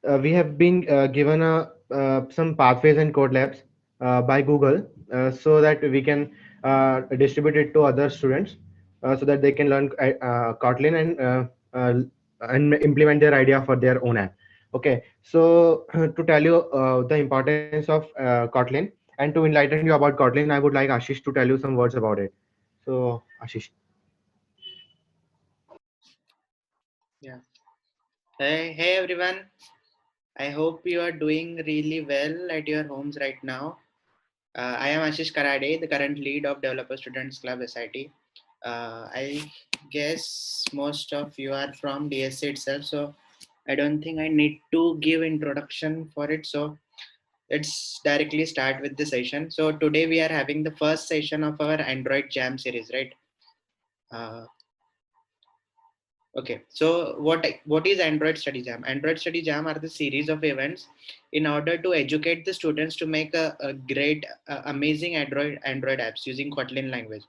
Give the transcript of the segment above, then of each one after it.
we have been given some pathways and code labs by Google, so that we can distribute it to other students, so that they can learn Kotlin uh, and implement their idea for their own app. Okay, so to tell you the importance of Kotlin and to enlighten you about Kotlin, I would like Ashish to tell you some words about it. So, Ashish. Yeah. Hey everyone. I hope you are doing really well at your homes right now. I am Ashish Karade, the current lead of Developer Students Club SIT. I guess most of you are from DSC itself, so I don't think I need to give introduction for it. So let's directly start with the session. So today we are having the first session of our Android Jam series, right? Uh, Okay, so what is Android Study Jam? Android Study Jam are the series of events in order to educate the students to make a great, amazing Android apps using Kotlin language.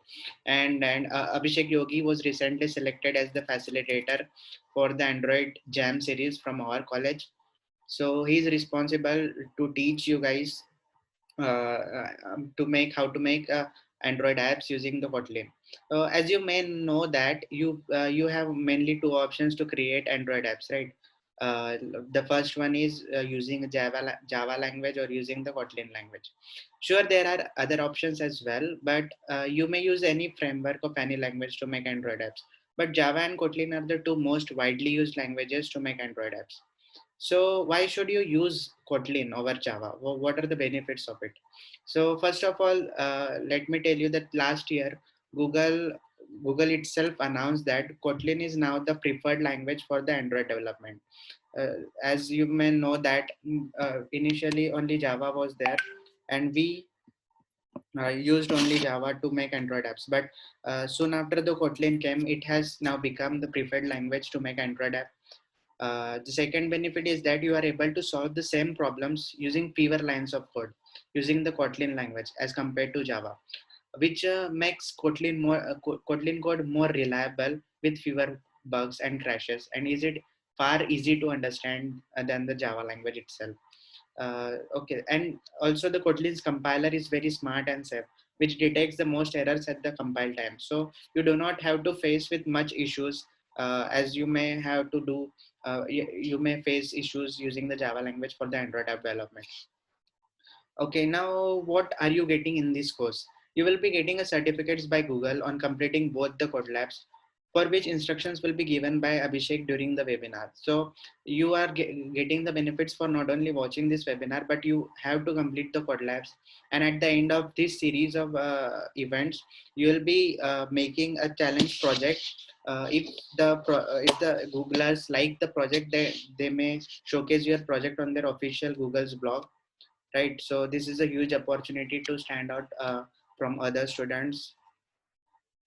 And Abhishek Yogi was recently selected as the facilitator for the Android Jam series from our college. So he's responsible to teach you guys to make how to make Android apps using the Kotlin. As you may know that you have mainly two options to create Android apps, right? Uh, the first one is using Java language or using the Kotlin language. Sure, there are other options as well, but you may use any framework of any language to make Android apps. But Java and Kotlin are the two most widely used languages to make Android apps. So why should you use Kotlin over Java? What are the benefits of it? So first of all, let me tell you that last year Google Google itself announced that Kotlin is now the preferred language for the Android development. As you may know that initially only Java was there, and we used only Java to make Android apps. But soon after the Kotlin came, it has now become the preferred language to make Android app. The second benefit is that you are able to solve the same problems using fewer lines of code using the Kotlin language as compared to Java, which makes Kotlin code more reliable with fewer bugs and crashes, and is it far easy to understand than the Java language itself. Okay, and also the Kotlin's compiler is very smart and safe, which detects the most errors at the compile time. So you do not have to face with much issues as you may have to do. You may face issues using the Java language for the Android app development. Okay, now what are you getting in this course? You will be getting a certificates by Google on completing both the code labs, for which instructions will be given by Abhishek during the webinar. So you are getting the benefits for not only watching this webinar, but you have to complete the code labs. And at the end of this series of events, you will be making a challenge project. If the Googlers like the project, they may showcase your project on their official Google's blog, right? So this is a huge opportunity to stand out from other students,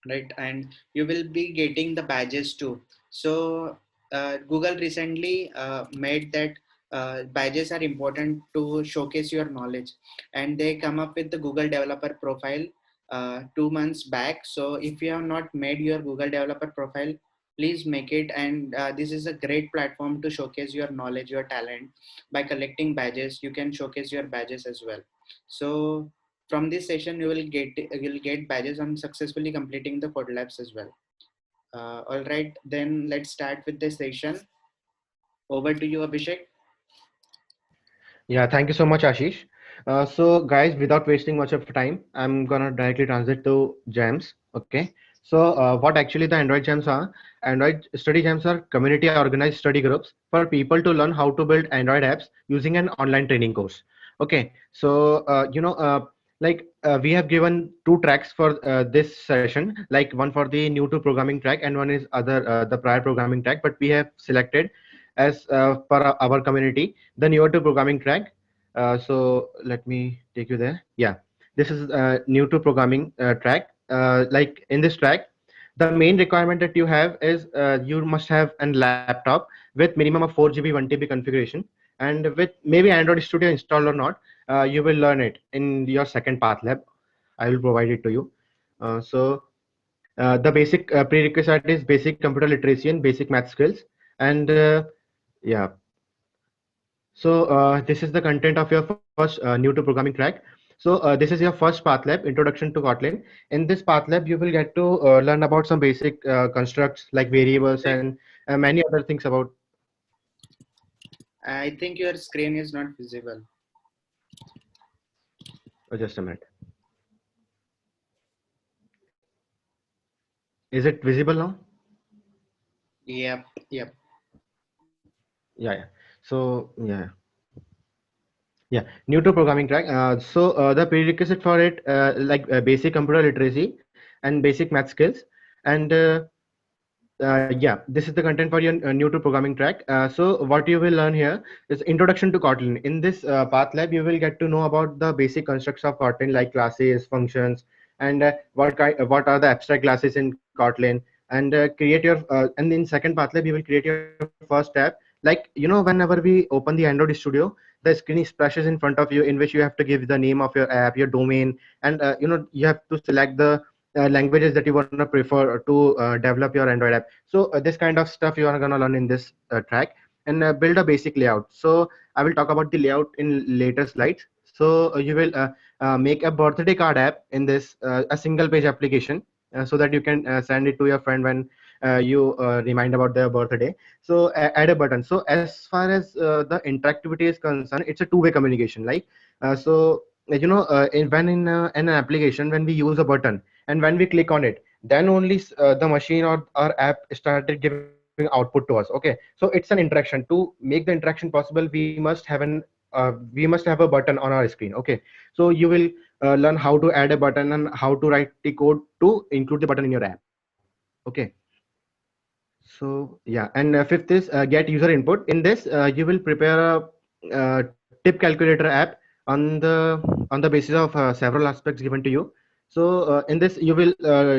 right? And you will be getting the badges too. So Google recently made that badges are important to showcase your knowledge, and they come up with the Google developer profile 2 months back. So if you have not made your Google developer profile, please make it. And this is a great platform to showcase your knowledge, your talent. By collecting badges, you can showcase your badges as well. So from this session, you will get badges on successfully completing the code labs as well. All right, then let's start with the session. Over to you, Abhishek. Yeah, thank you so much, Ashish. So, guys, without wasting much of time, I'm gonna directly transit to jams. Okay. So, what actually the Android jams are? Android study jams are community organized study groups for people to learn how to build Android apps using an online training course. Okay. So, we have given two tracks for this session, like one for the new to programming track and one is other the prior programming track. But we have selected as for our community the newer to programming track. So let me take you there. Yeah, this is new to programming track. Like in this track, the main requirement that you have is you must have a laptop with minimum of 4 GB 1 TB configuration, and with maybe Android Studio installed or not, you will learn it in your second path lab. I will provide it to you. The basic prerequisite is basic computer literacy and basic math skills, and yeah, So this is the content of your first new to programming track. So this is your first path lab, introduction to Kotlin. In this path lab, you will get to learn about some basic constructs like variables and many other things about. I think your screen is not visible. Just a minute. Is it visible now? Yep, yep. Yeah, yeah. So yeah, yeah. New to programming track. So the prerequisite for it, basic computer literacy and basic math skills, and yeah, this is the content for your new to programming track. So what you will learn here is introduction to Kotlin. In this path lab, you will get to know about the basic constructs of Kotlin like classes, functions, and what are the abstract classes in Kotlin, and create your and in second path lab, you will create your first app. Like whenever we open the Android Studio, the screen splashes in front of you in which you have to give the name of your app, your domain, and you have to select the languages that you want to prefer to develop your Android app. So this kind of stuff you are going to learn in this track, and build a basic layout. So I will talk about the layout in later slides. So you will make a birthday card app in this a single page application, so that you can send it to your friend when you remind about their birthday. So add a button. So as far as the interactivity is concerned, it's a two-way communication. Like so in an application, when we use a button and when we click on it, then only the machine or our app started giving output to us. Okay, so it's an interaction. To make the interaction possible, we must have a button on our screen. Okay, so you will learn how to add a button and how to write the code to include the button in your app. Okay, so yeah, and fifth is get user input. In this you will prepare a tip calculator app on the basis of several aspects given to you. So in this you will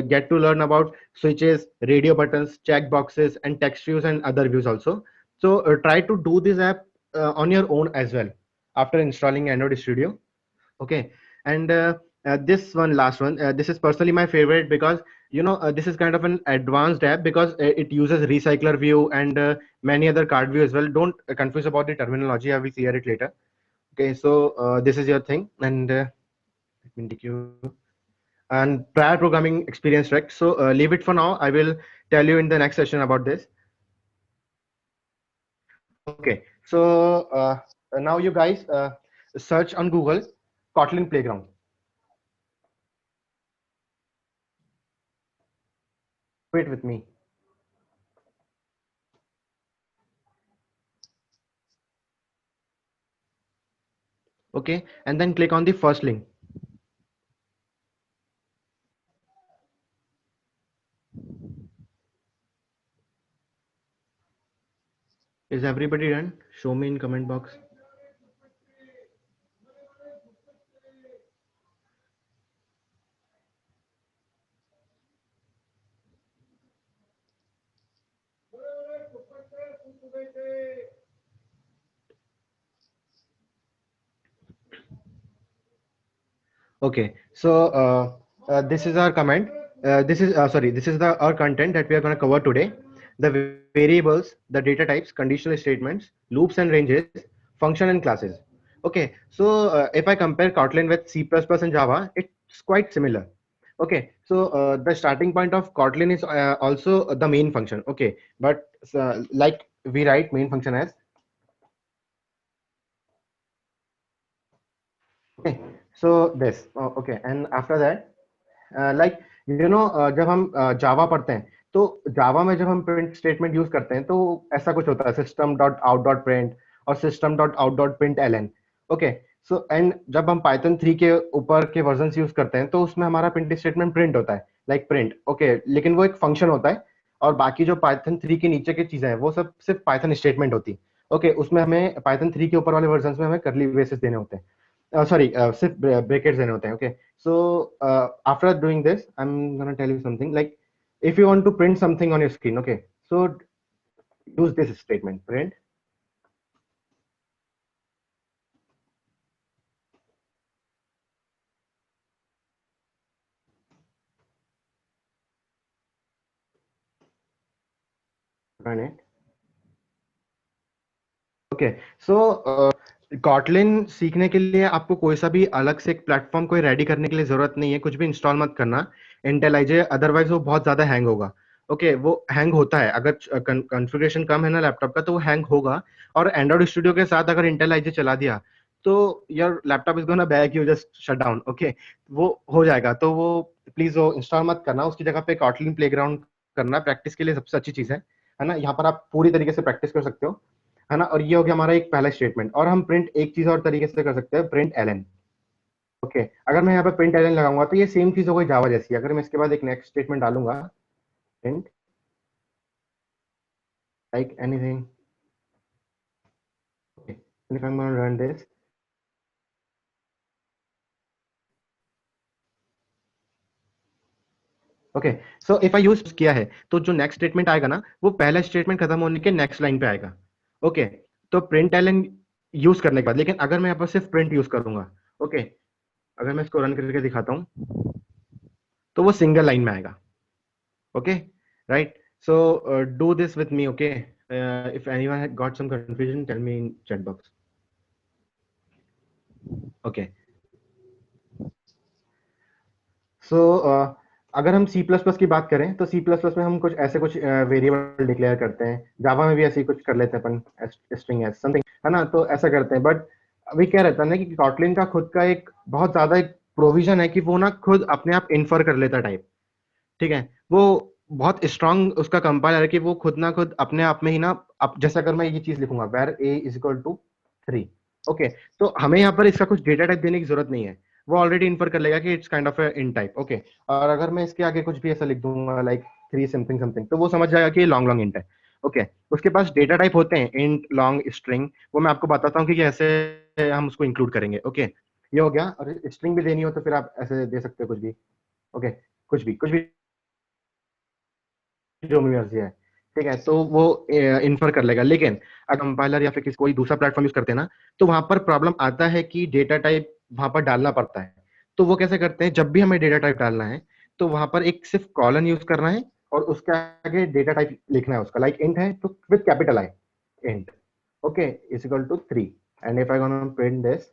get to learn about switches, radio buttons, check boxes, and text views and other views also. So try to do this app on your own as well after installing Android Studio. Okay, and this one last one, this is personally my favorite because this is kind of an advanced app because it uses recycler view and many other card view as well. Don't confuse about the terminology, I will clear it later. Okay, so this is your thing, and let me take you and prior programming experience, right? So leave it for now, I will tell you in the next session about this. Okay, so now you guys search on Google Kotlin Playground. Wait with me. Okay, and then click on the first link. Is everybody done? Show me in comment box. Okay, so this is our comment. This is the our content that we are going to cover today. The variables, the data types, conditional statements, loops and ranges, function and classes. Okay, so if I compare Kotlin with C++ and Java, it's quite similar. Okay, so the starting point of Kotlin is also the main function. Okay, but like we write main function as. Okay, so this. Oh, okay, and after that, like जब हम जावा पढ़ते हैं तो जावा में जब हम print statement use करते हैं तो ऐसा कुछ होता है system dot out dot print और system dot out dot print L N. Okay, so and जब हम पाइथन 3 के ऊपर के वर्जन यूज करते हैं तो उसमें हमारा प्रिंट स्टेटमेंट प्रिंट होता है लाइक प्रिंट. ओके, लेकिन वो एक फंक्शन होता है और बाकी जो पाइथन 3 के नीचे की चीजें हैं वो सब सिर्फ पाइथन स्टेटमेंट होती है. ओके, उसमें हमें पाइथन 3 के ऊपर वाले वर्जन में हमें करली ब्रेसेस देने होते हैं. Sorry, सिर्फ ब्रैकेट्स देने होते हैं. Okay, so after doing this, I'm gonna tell you something. Like, if you want to print something on your screen, okay, so use this statement: print. Run it. Okay, so Kotlin सीखने के लिए आपको कोई सा भी अलग से एक प्लेटफॉर्म कोई रेडी करने के लिए जरूरत नहीं है, कुछ भी इंस्टॉल मत करना इंटेलिजे, अदरवाइज वो बहुत ज्यादा हैंग होगा। ओके, वो हैंग होता है अगर कॉन्फ़िगरेशन कम है ना लैपटॉप का, तो वो हैंग होगा। और एंड्रॉइड स्टूडियो के साथ अगर इंटेलिजे चला दिया तो your laptop is gonna back you just shut down. Okay, वो हो जाएगा, तो वो प्लीज वो इंस्टॉल मत करना, उसकी जगह पे कॉटलिन प्लेग्राउंड करना, प्रैक्टिस के लिए सबसे अच्छी चीज है ना। यहाँ पर आप पूरी तरीके से प्रैक्टिस कर सकते हो, है ना। और ये हो गया हमारा एक पहला स्टेटमेंट। और हम प्रिंट एक चीज और तरीके से कर सकते हैं, प्रिंट एलन। ओके, अगर मैं यहाँ पे प्रिंट एलन लगाऊंगा तो ये सेम चीज हो गई जावा जैसी। अगर मैं इसके बाद एक नेक्स्ट स्टेटमेंट डालूंगा, print like anything, okay, if I'm going to run this, okay, so if I use किया है तो जो नेक्स्ट स्टेटमेंट आएगा ना, वो पहला स्टेटमेंट खत्म होने के नेक्स्ट लाइन पे आएगा। ओके, तो प्रिंट एलन यूज करने के बाद, लेकिन अगर मैं यहाँ पर सिर्फ प्रिंट यूज करूंगा, ओके, अगर मैं इसको रन करके दिखाता हूँ तो वो सिंगल लाइन में आएगा। Okay, right. So do this with me, okay? If anyone had got some confusion, tell me in chat box. Okay. So अगर हम C++ की बात करें तो C++ में हम कुछ ऐसे कुछ वेरिएबल डिक्लेयर करते हैं, जावा में भी ऐसे ही कुछ कर लेते हैं अपन, स्ट्रिंग एस समथिंग, है ना, तो ऐसा करते हैं। बट अभी क्या रहता है ना कि कॉटलिन का खुद का एक बहुत ज्यादा एक प्रोविजन है कि वो ना खुद अपने आप इन्फर कर लेता टाइप। ठीक है, वो बहुत स्ट्रांग उसका कंपाइलर है कि वो खुद ना खुद अपने आप में ही ना, अब जैसे अगर मैं ये चीज लिखूंगा var a is equal to 3, okay, तो हमें यहाँ पर इसका कुछ डेटा टाइप देने की जरूरत नहीं है, वो ऑलरेडी इन्फर कर लेगा कि it's kind of in type. Okay, और अगर मैं इसके आगे कुछ भी ऐसा लिख दूंगा लाइक 3 समथिंग समथिंग, तो वो समझ जाएगा कि ये लॉन्ग लॉन्ग इंट है। ओके, उसके पास डेटा टाइप होते हैं इंट, लॉन्ग, स्ट्रिंग, वो मैं आपको बताता हूँ कि कैसे हम उसको इंक्लूड करेंगे। ओके, ये हो गया। और स्ट्रिंग भी देनी हो तो फिर आप ऐसे दे सकते हो कुछ भी। ओके, कुछ भी जो भी मर्जी है, ठीक है, तो वो इन्फर कर लेगा। लेकिन अगर कंपाइलर या फिर किसी कोई दूसरा प्लेटफॉर्म यूज करते हैं ना, तो वहां पर प्रॉब्लम आता है कि डेटा टाइप वहां पर डालना पड़ता है। तो वो कैसे करते हैं, जब भी हमें डेटा टाइप डालना है तो वहां पर एक सिर्फ कॉलन यूज करना है और उसके आगे डेटा टाइप लिखना है उसका, लाइक इंट है तो with capital I, int, okay, is equal to 3। And if I gonna print this,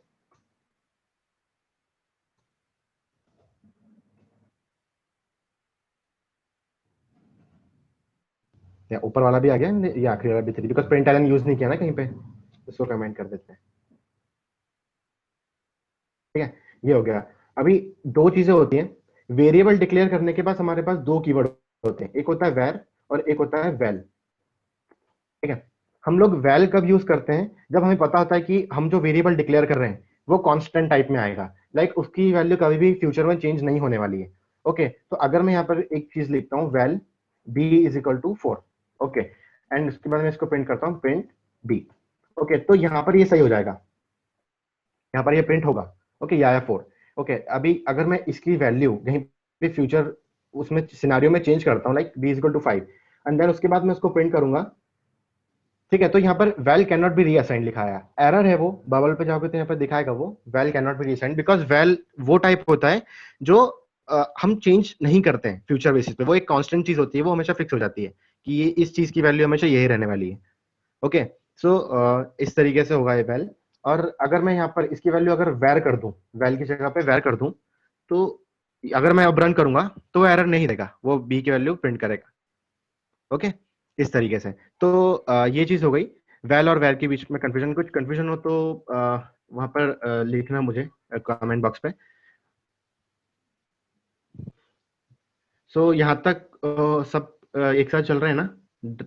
या ऊपर वाला भी आ गया, ये आखिरी वाला भी 3, बिकॉज प्रिंट एलन यूज नहीं किया ना कहीं पे, इसको कमेंट कर देते हैं। ठीक है, ये हो गया। अभी दो चीजें होती हैं, वेरिएबल डिक्लेयर करने के बाद हमारे पास दो कीवर्ड होते हैं, एक होता है वेर और एक होता है वेल। ठीक है, हम लोग वेल कब यूज करते हैं, जब हमें पता होता है कि हम जो वेरिएबल डिक्लेयर कर रहे हैं वो कांस्टेंट टाइप में आएगा, लाइक उसकी वैल्यू कभी भी फ्यूचर में चेंज नहीं होने वाली है। ओके, तो अगर मैं यहाँ पर एक चीज लिखता हूँ, well b is equal to 4, okay, and उसके बाद मैं इसको प्रिंट करता हूँ, प्रिंट बी। ओके, तो यहाँ पर ये सही हो जाएगा, यहाँ पर ये प्रिंट होगा। ओके, या 4। ओके, अभी अगर मैं इसकी वैल्यू कहीं पे फ्यूचर उसमें सिनारियो में चेंज करता हूँ, like b equal to 5, and then उसके बाद मैं उसको प्रिंट करूंगा। ठीक है, तो यहाँ पर वेल कैन नॉट बी रीअसाइंड लिखा है, एरर है, वो बबल पे जाओगे तो यहाँ पर दिखाएगा वो val can not be reassigned, because val वो टाइप होता है जो हम चेंज नहीं करते हैं फ्यूचर बेसिस पे, वो एक कांस्टेंट चीज होती है, वो हमेशा फिक्स हो जाती है कि ये इस चीज की वैल्यू हमेशा यही रहने वाली है। ओके, सो इस तरीके से होगा ये वेल। और अगर मैं यहाँ पर इसकी वैल्यू अगर वैर कर दूं, वेल की जगह पे वैर कर दूं, तो अगर मैं अब रन करूंगा तो एरर नहीं देगा, वो बी की वैल्यू प्रिंट करेगा। ओके, इस तरीके से। तो ये चीज हो गई। वेल और वेर के बीच में कंफ्यूजन, कुछ कंफ्यूजन हो तो वहां पर लिखना मुझे कमेंट बॉक्स पे। सो यहाँ तक सब एक साथ चल रहे हैं ना,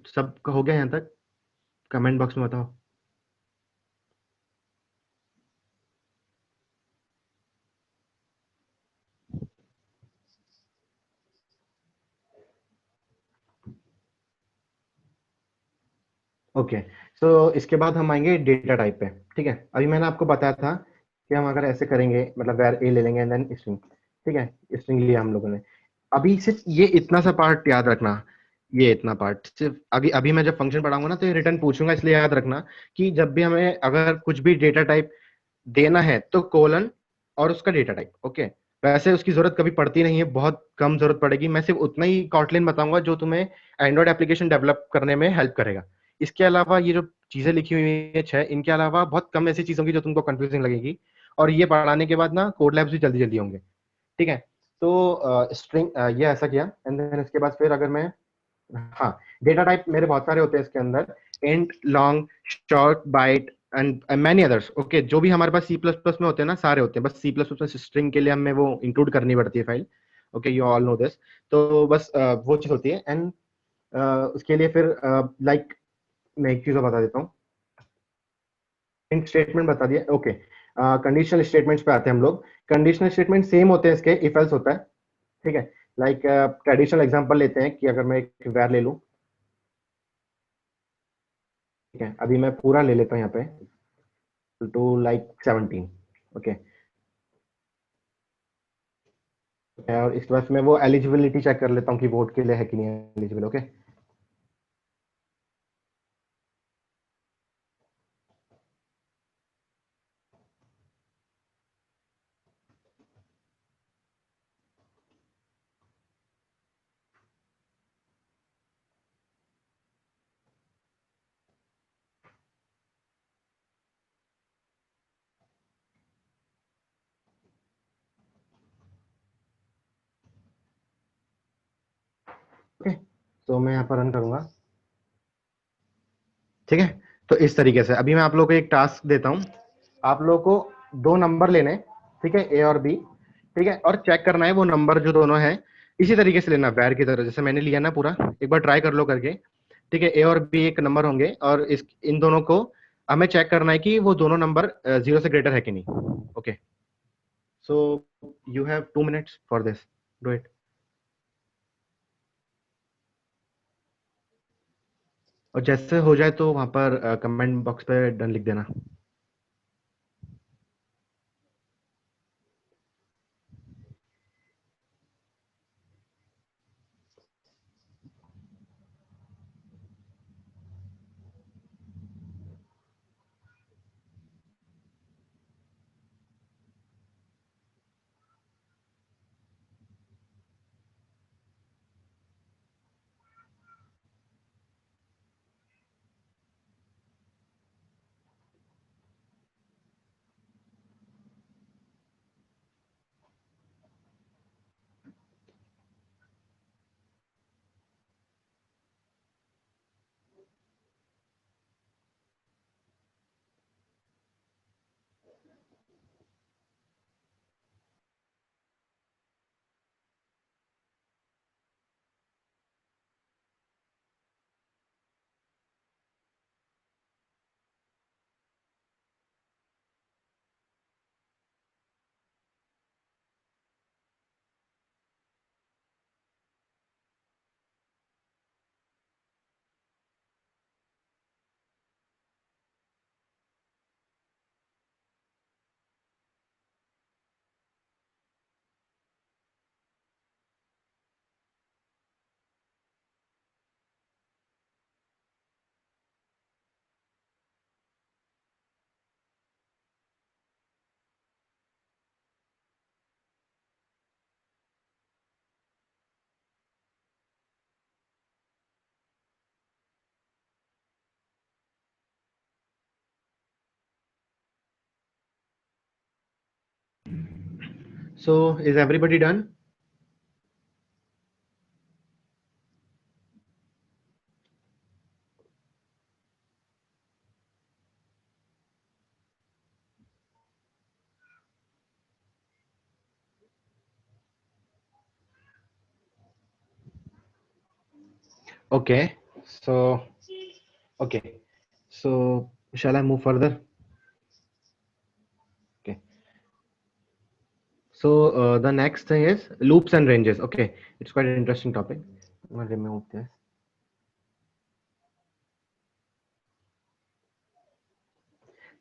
सब हो गया यहाँ तक, कमेंट बॉक्स में बताओ। ओके, सो इसके बाद हम आएंगे डेटा टाइप पे। ठीक है, अभी मैंने आपको बताया था कि हम अगर ऐसे करेंगे, मतलब वेर ए ले लेंगे एंड देन स्ट्रिंग। ठीक है, स्ट्रिंग लिया हम लोगों ने। अभी सिर्फ ये इतना सा पार्ट याद रखना, ये इतना पार्ट सिर्फ अभी अभी मैं जब फंक्शन पढ़ाऊंगा ना तो ये रिटर्न पूछूंगा, इसलिए याद रखना कि जब भी हमें अगर कुछ भी डेटा टाइप देना है तो कोलन और उसका डेटा टाइप। ओके, वैसे उसकी जरूरत कभी पड़ती नहीं है, बहुत कम जरूरत पड़ेगी, मैं सिर्फ उतना ही कॉटलिन बताऊंगा जो तुम्हें एंड्रॉइड एप्लीकेशन डेवलप करने में हेल्प करेगा। इसके अलावा ये जो चीजें लिखी हुई है 6, इनके अलावा बहुत कम ऐसी चीजों की जो तुमको कंफ्यूजिंग लगेगी, और ये पढ़ाने के बाद ना कोड लैब्स भी जल्दी जल्दी होंगे, ठीक है। तो स्ट्रिंग ये ऐसा किया, एंड देन इसके बाद फिर अगर मैं, हाँ, डेटा टाइप मेरे बहुत सारे होते हैं इसके अंदर, int, long, short, byte and many others. Okay, जो भी हमारे पास सी प्लस प्लस में होते हैं ना, सारे होते हैं, बस सी प्लस प्लस में स्ट्रिंग के लिए हमें वो इंक्लूड करनी पड़ती है file. Okay, you all know this. तो बस वो चीज होती है, एंड उसके लिए फिर लाइक मैं एक चीज और बता देता हूँ, इंट स्टेटमेंट बता दिया। ओके, कंडीशनल स्टेटमेंट्स पे आते हैं हम लोग। कंडीशनल स्टेटमेंट सेम होते हैं इसके, इफ एल्स होता है, ठीक है। लाइक ट्रेडिशनल एग्जांपल लेते हैं कि अगर मैं एक वैर ले लूं, ठीक है, अभी मैं पूरा ले लेता हूँ यहाँ पे, टू लाइक 17। ओके, और इसके बाद मैं वो एलिजिबिलिटी चेक कर लेता हूँ कि वोट के लिए है कि नहीं एलिजिबल। ओके, ओके, तो मैं यहाँ पर रन करूंगा, ठीक है। तो इस तरीके से अभी मैं आप लोगों को एक टास्क देता हूँ, आप लोगों को दो नंबर लेने हैं, ठीक है, ए और बी, ठीक है, और चेक करना है वो नंबर जो दोनों है इसी तरीके से लेना, वैर की तरह जैसे मैंने लिया ना पूरा। एक बार ट्राई कर लो करके, ठीक है। ए और बी एक नंबर होंगे, और इस इन दोनों को हमें चेक करना है कि वो दोनों नंबर 0 से ग्रेटर है कि नहीं। Okay, so you have 2 minutes for this, do it. और जैसे हो जाए तो वहां पर कमेंट बॉक्स पे डन लिख देना। So is everybody done? Okay, so okay, so shall I move further? Okay, so the next thing is loops and ranges. Okay, it's quite an interesting topic. I'm gonna remove this.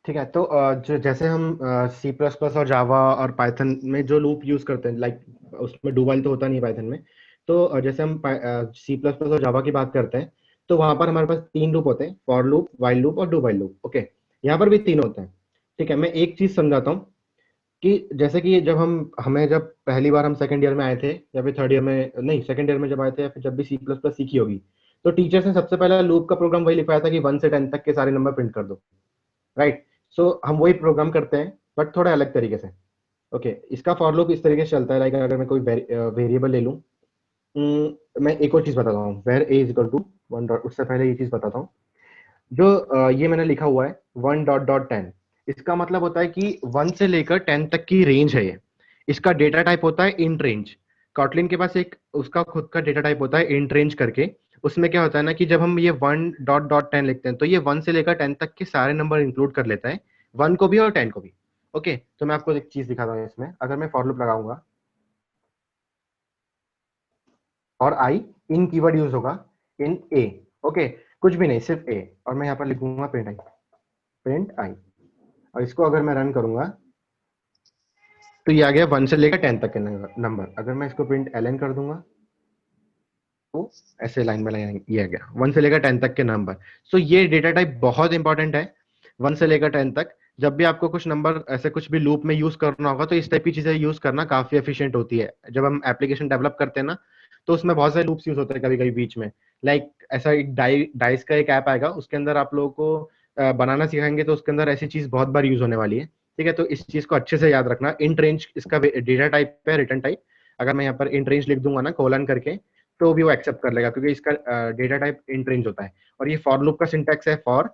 ठीक है, तो जो जैसे हम सी plus plus और जावा और Python में जो लूप यूज करते हैं, लाइक उसमें डू वाइल तो होता नहीं पाइथन में। तो जैसे हम सी प्लस प्लस और जावा की बात करते हैं, तो वहां पर हमारे पास 3 लूप होते हैं, फॉर लूप, वाइल लूप और डू वाइल लूप। ओके, यहाँ पर भी 3 होते हैं, ठीक है। मैं एक चीज समझाता हूँ कि जैसे कि जब हमें जब पहली बार हम सेकंड ईयर में आए थे, या फिर थर्ड ईयर में, नहीं सेकंड ईयर में जब आए थे, या फिर जब भी सी प्लस प्लस सीखी होगी, तो टीचर्स ने सबसे पहला लूप का प्रोग्राम वही लिखवाया था कि 1 से 10 तक के सारे नंबर प्रिंट कर दो, राइट। सो हम वही प्रोग्राम करते हैं बट थोड़ा अलग तरीके से। ओके, इसका फॉर लूप इस तरीके से चलता है, लाइक अगर मैं कोई वेरिएबल ले लूँ, मैं एक और चीज बताता हूँ, var a is equal to 1 dot, उससे पहले ये चीज बताता हूँ। जो ये मैंने लिखा हुआ है 1 डॉट डॉट 10, इसका मतलब होता है कि 1 से लेकर 10 तक की रेंज है ये। इसका डेटा टाइप होता है इंट रेंज। कॉटलिन के पास एक उसका खुद का डेटा टाइप होता है इंट रेंज करके। उसमें क्या होता है ना कि जब हम ये 1 डॉट डॉट 10 लिखते हैं तो ये 1 से लेकर 10 तक के सारे नंबर इंक्लूड कर लेता है, 1 को भी और 10 को भी। ओके, तो मैं आपको एक चीज दिखाता हूँ इसमें। अगर मैं फॉर लूप लगाऊंगा और आई, इन कीवर्ड यूज होगा, इन ए। ओके, कुछ भी नहीं, सिर्फ ए, और मैं यहाँ पर लिखूंगा प्रिंट आई, प्रिंट आई। और इसको अगर मैं रन करूंगा तो ये आ गया 1 से लेकर 10 तक के नंबर। अगर मैं इसको प्रिंट एल एन कर दूंगा तो ऐसे लाइन बाय लाइन ये आ गया 1 से लेकर 10 तक के नंबर। सो ये डेटा टाइप बहुत इंपॉर्टेंट है 1 से लेकर 10 तक। जब भी आपको कुछ नंबर ऐसे कुछ भी लूप में यूज करना होगा तो इस टाइप की चीजें यूज करना काफी एफिशिएंट होती है। जब हम एप्लीकेशन डेवलप करते हैं ना तो उसमें बहुत सारे लूप्स यूज होते हैं कभी कभी बीच में। लाइक ऐसा एक डाइस का एक ऐप आएगा, उसके अंदर आप लोगों को बनाना सिखाएंगे तो उसके अंदर ऐसी चीज बहुत बार यूज होने वाली है। ठीक है, तो इस चीज को अच्छे से याद रखना। इंट रेंज इसका डेटा टाइप है, रिटर्न टाइप। अगर मैं यहाँ पर इंट रेंज लिख दूंगा ना कोलन करके, तो भी वो एक्सेप्ट कर लेगा क्योंकि इसका डेटा टाइप इंट रेंज होता है। और ये फॉर लूप का सिंटैक्स है, for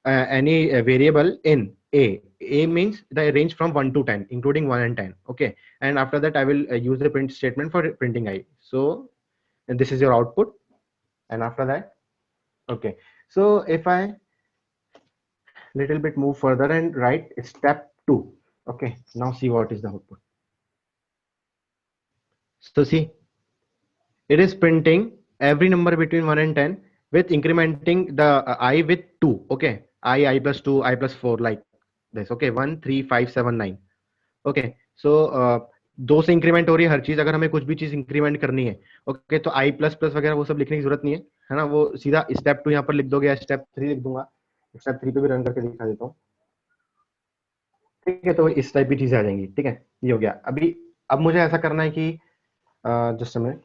any variable in a. A means the range from 1 to 10 including 1 and 10. Okay, and after that I will use the print statement for printing I. So and this is your output. And after that, okay, so if I little bit move further and write step 2. Okay, now see what is the output. So see, it is printing every number between 1 and 10 with incrementing the I with 2. Okay, I plus 2, I plus 4, like this. Okay, 1 3 5 7 9. Okay, सो दो से increment हो रही है हर चीज। अगर हमें कुछ भी चीज इंक्रीमेंट करनी है, ओके, तो आई प्लस प्लस वगैरह वो सब लिखने की जरूरत नहीं है ना, वो सीधा स्टेप 2 यहाँ पर लिख दोगे या स्टेप 3 लिख दूंगा। स्टेप 3 पे भी रन करके दिखा देता हूँ। ठीक है, तो इस टाइप की चीजें आ जाएंगी। ठीक है, ये हो गया। अभी अब मुझे ऐसा करना है कि जस्ट समय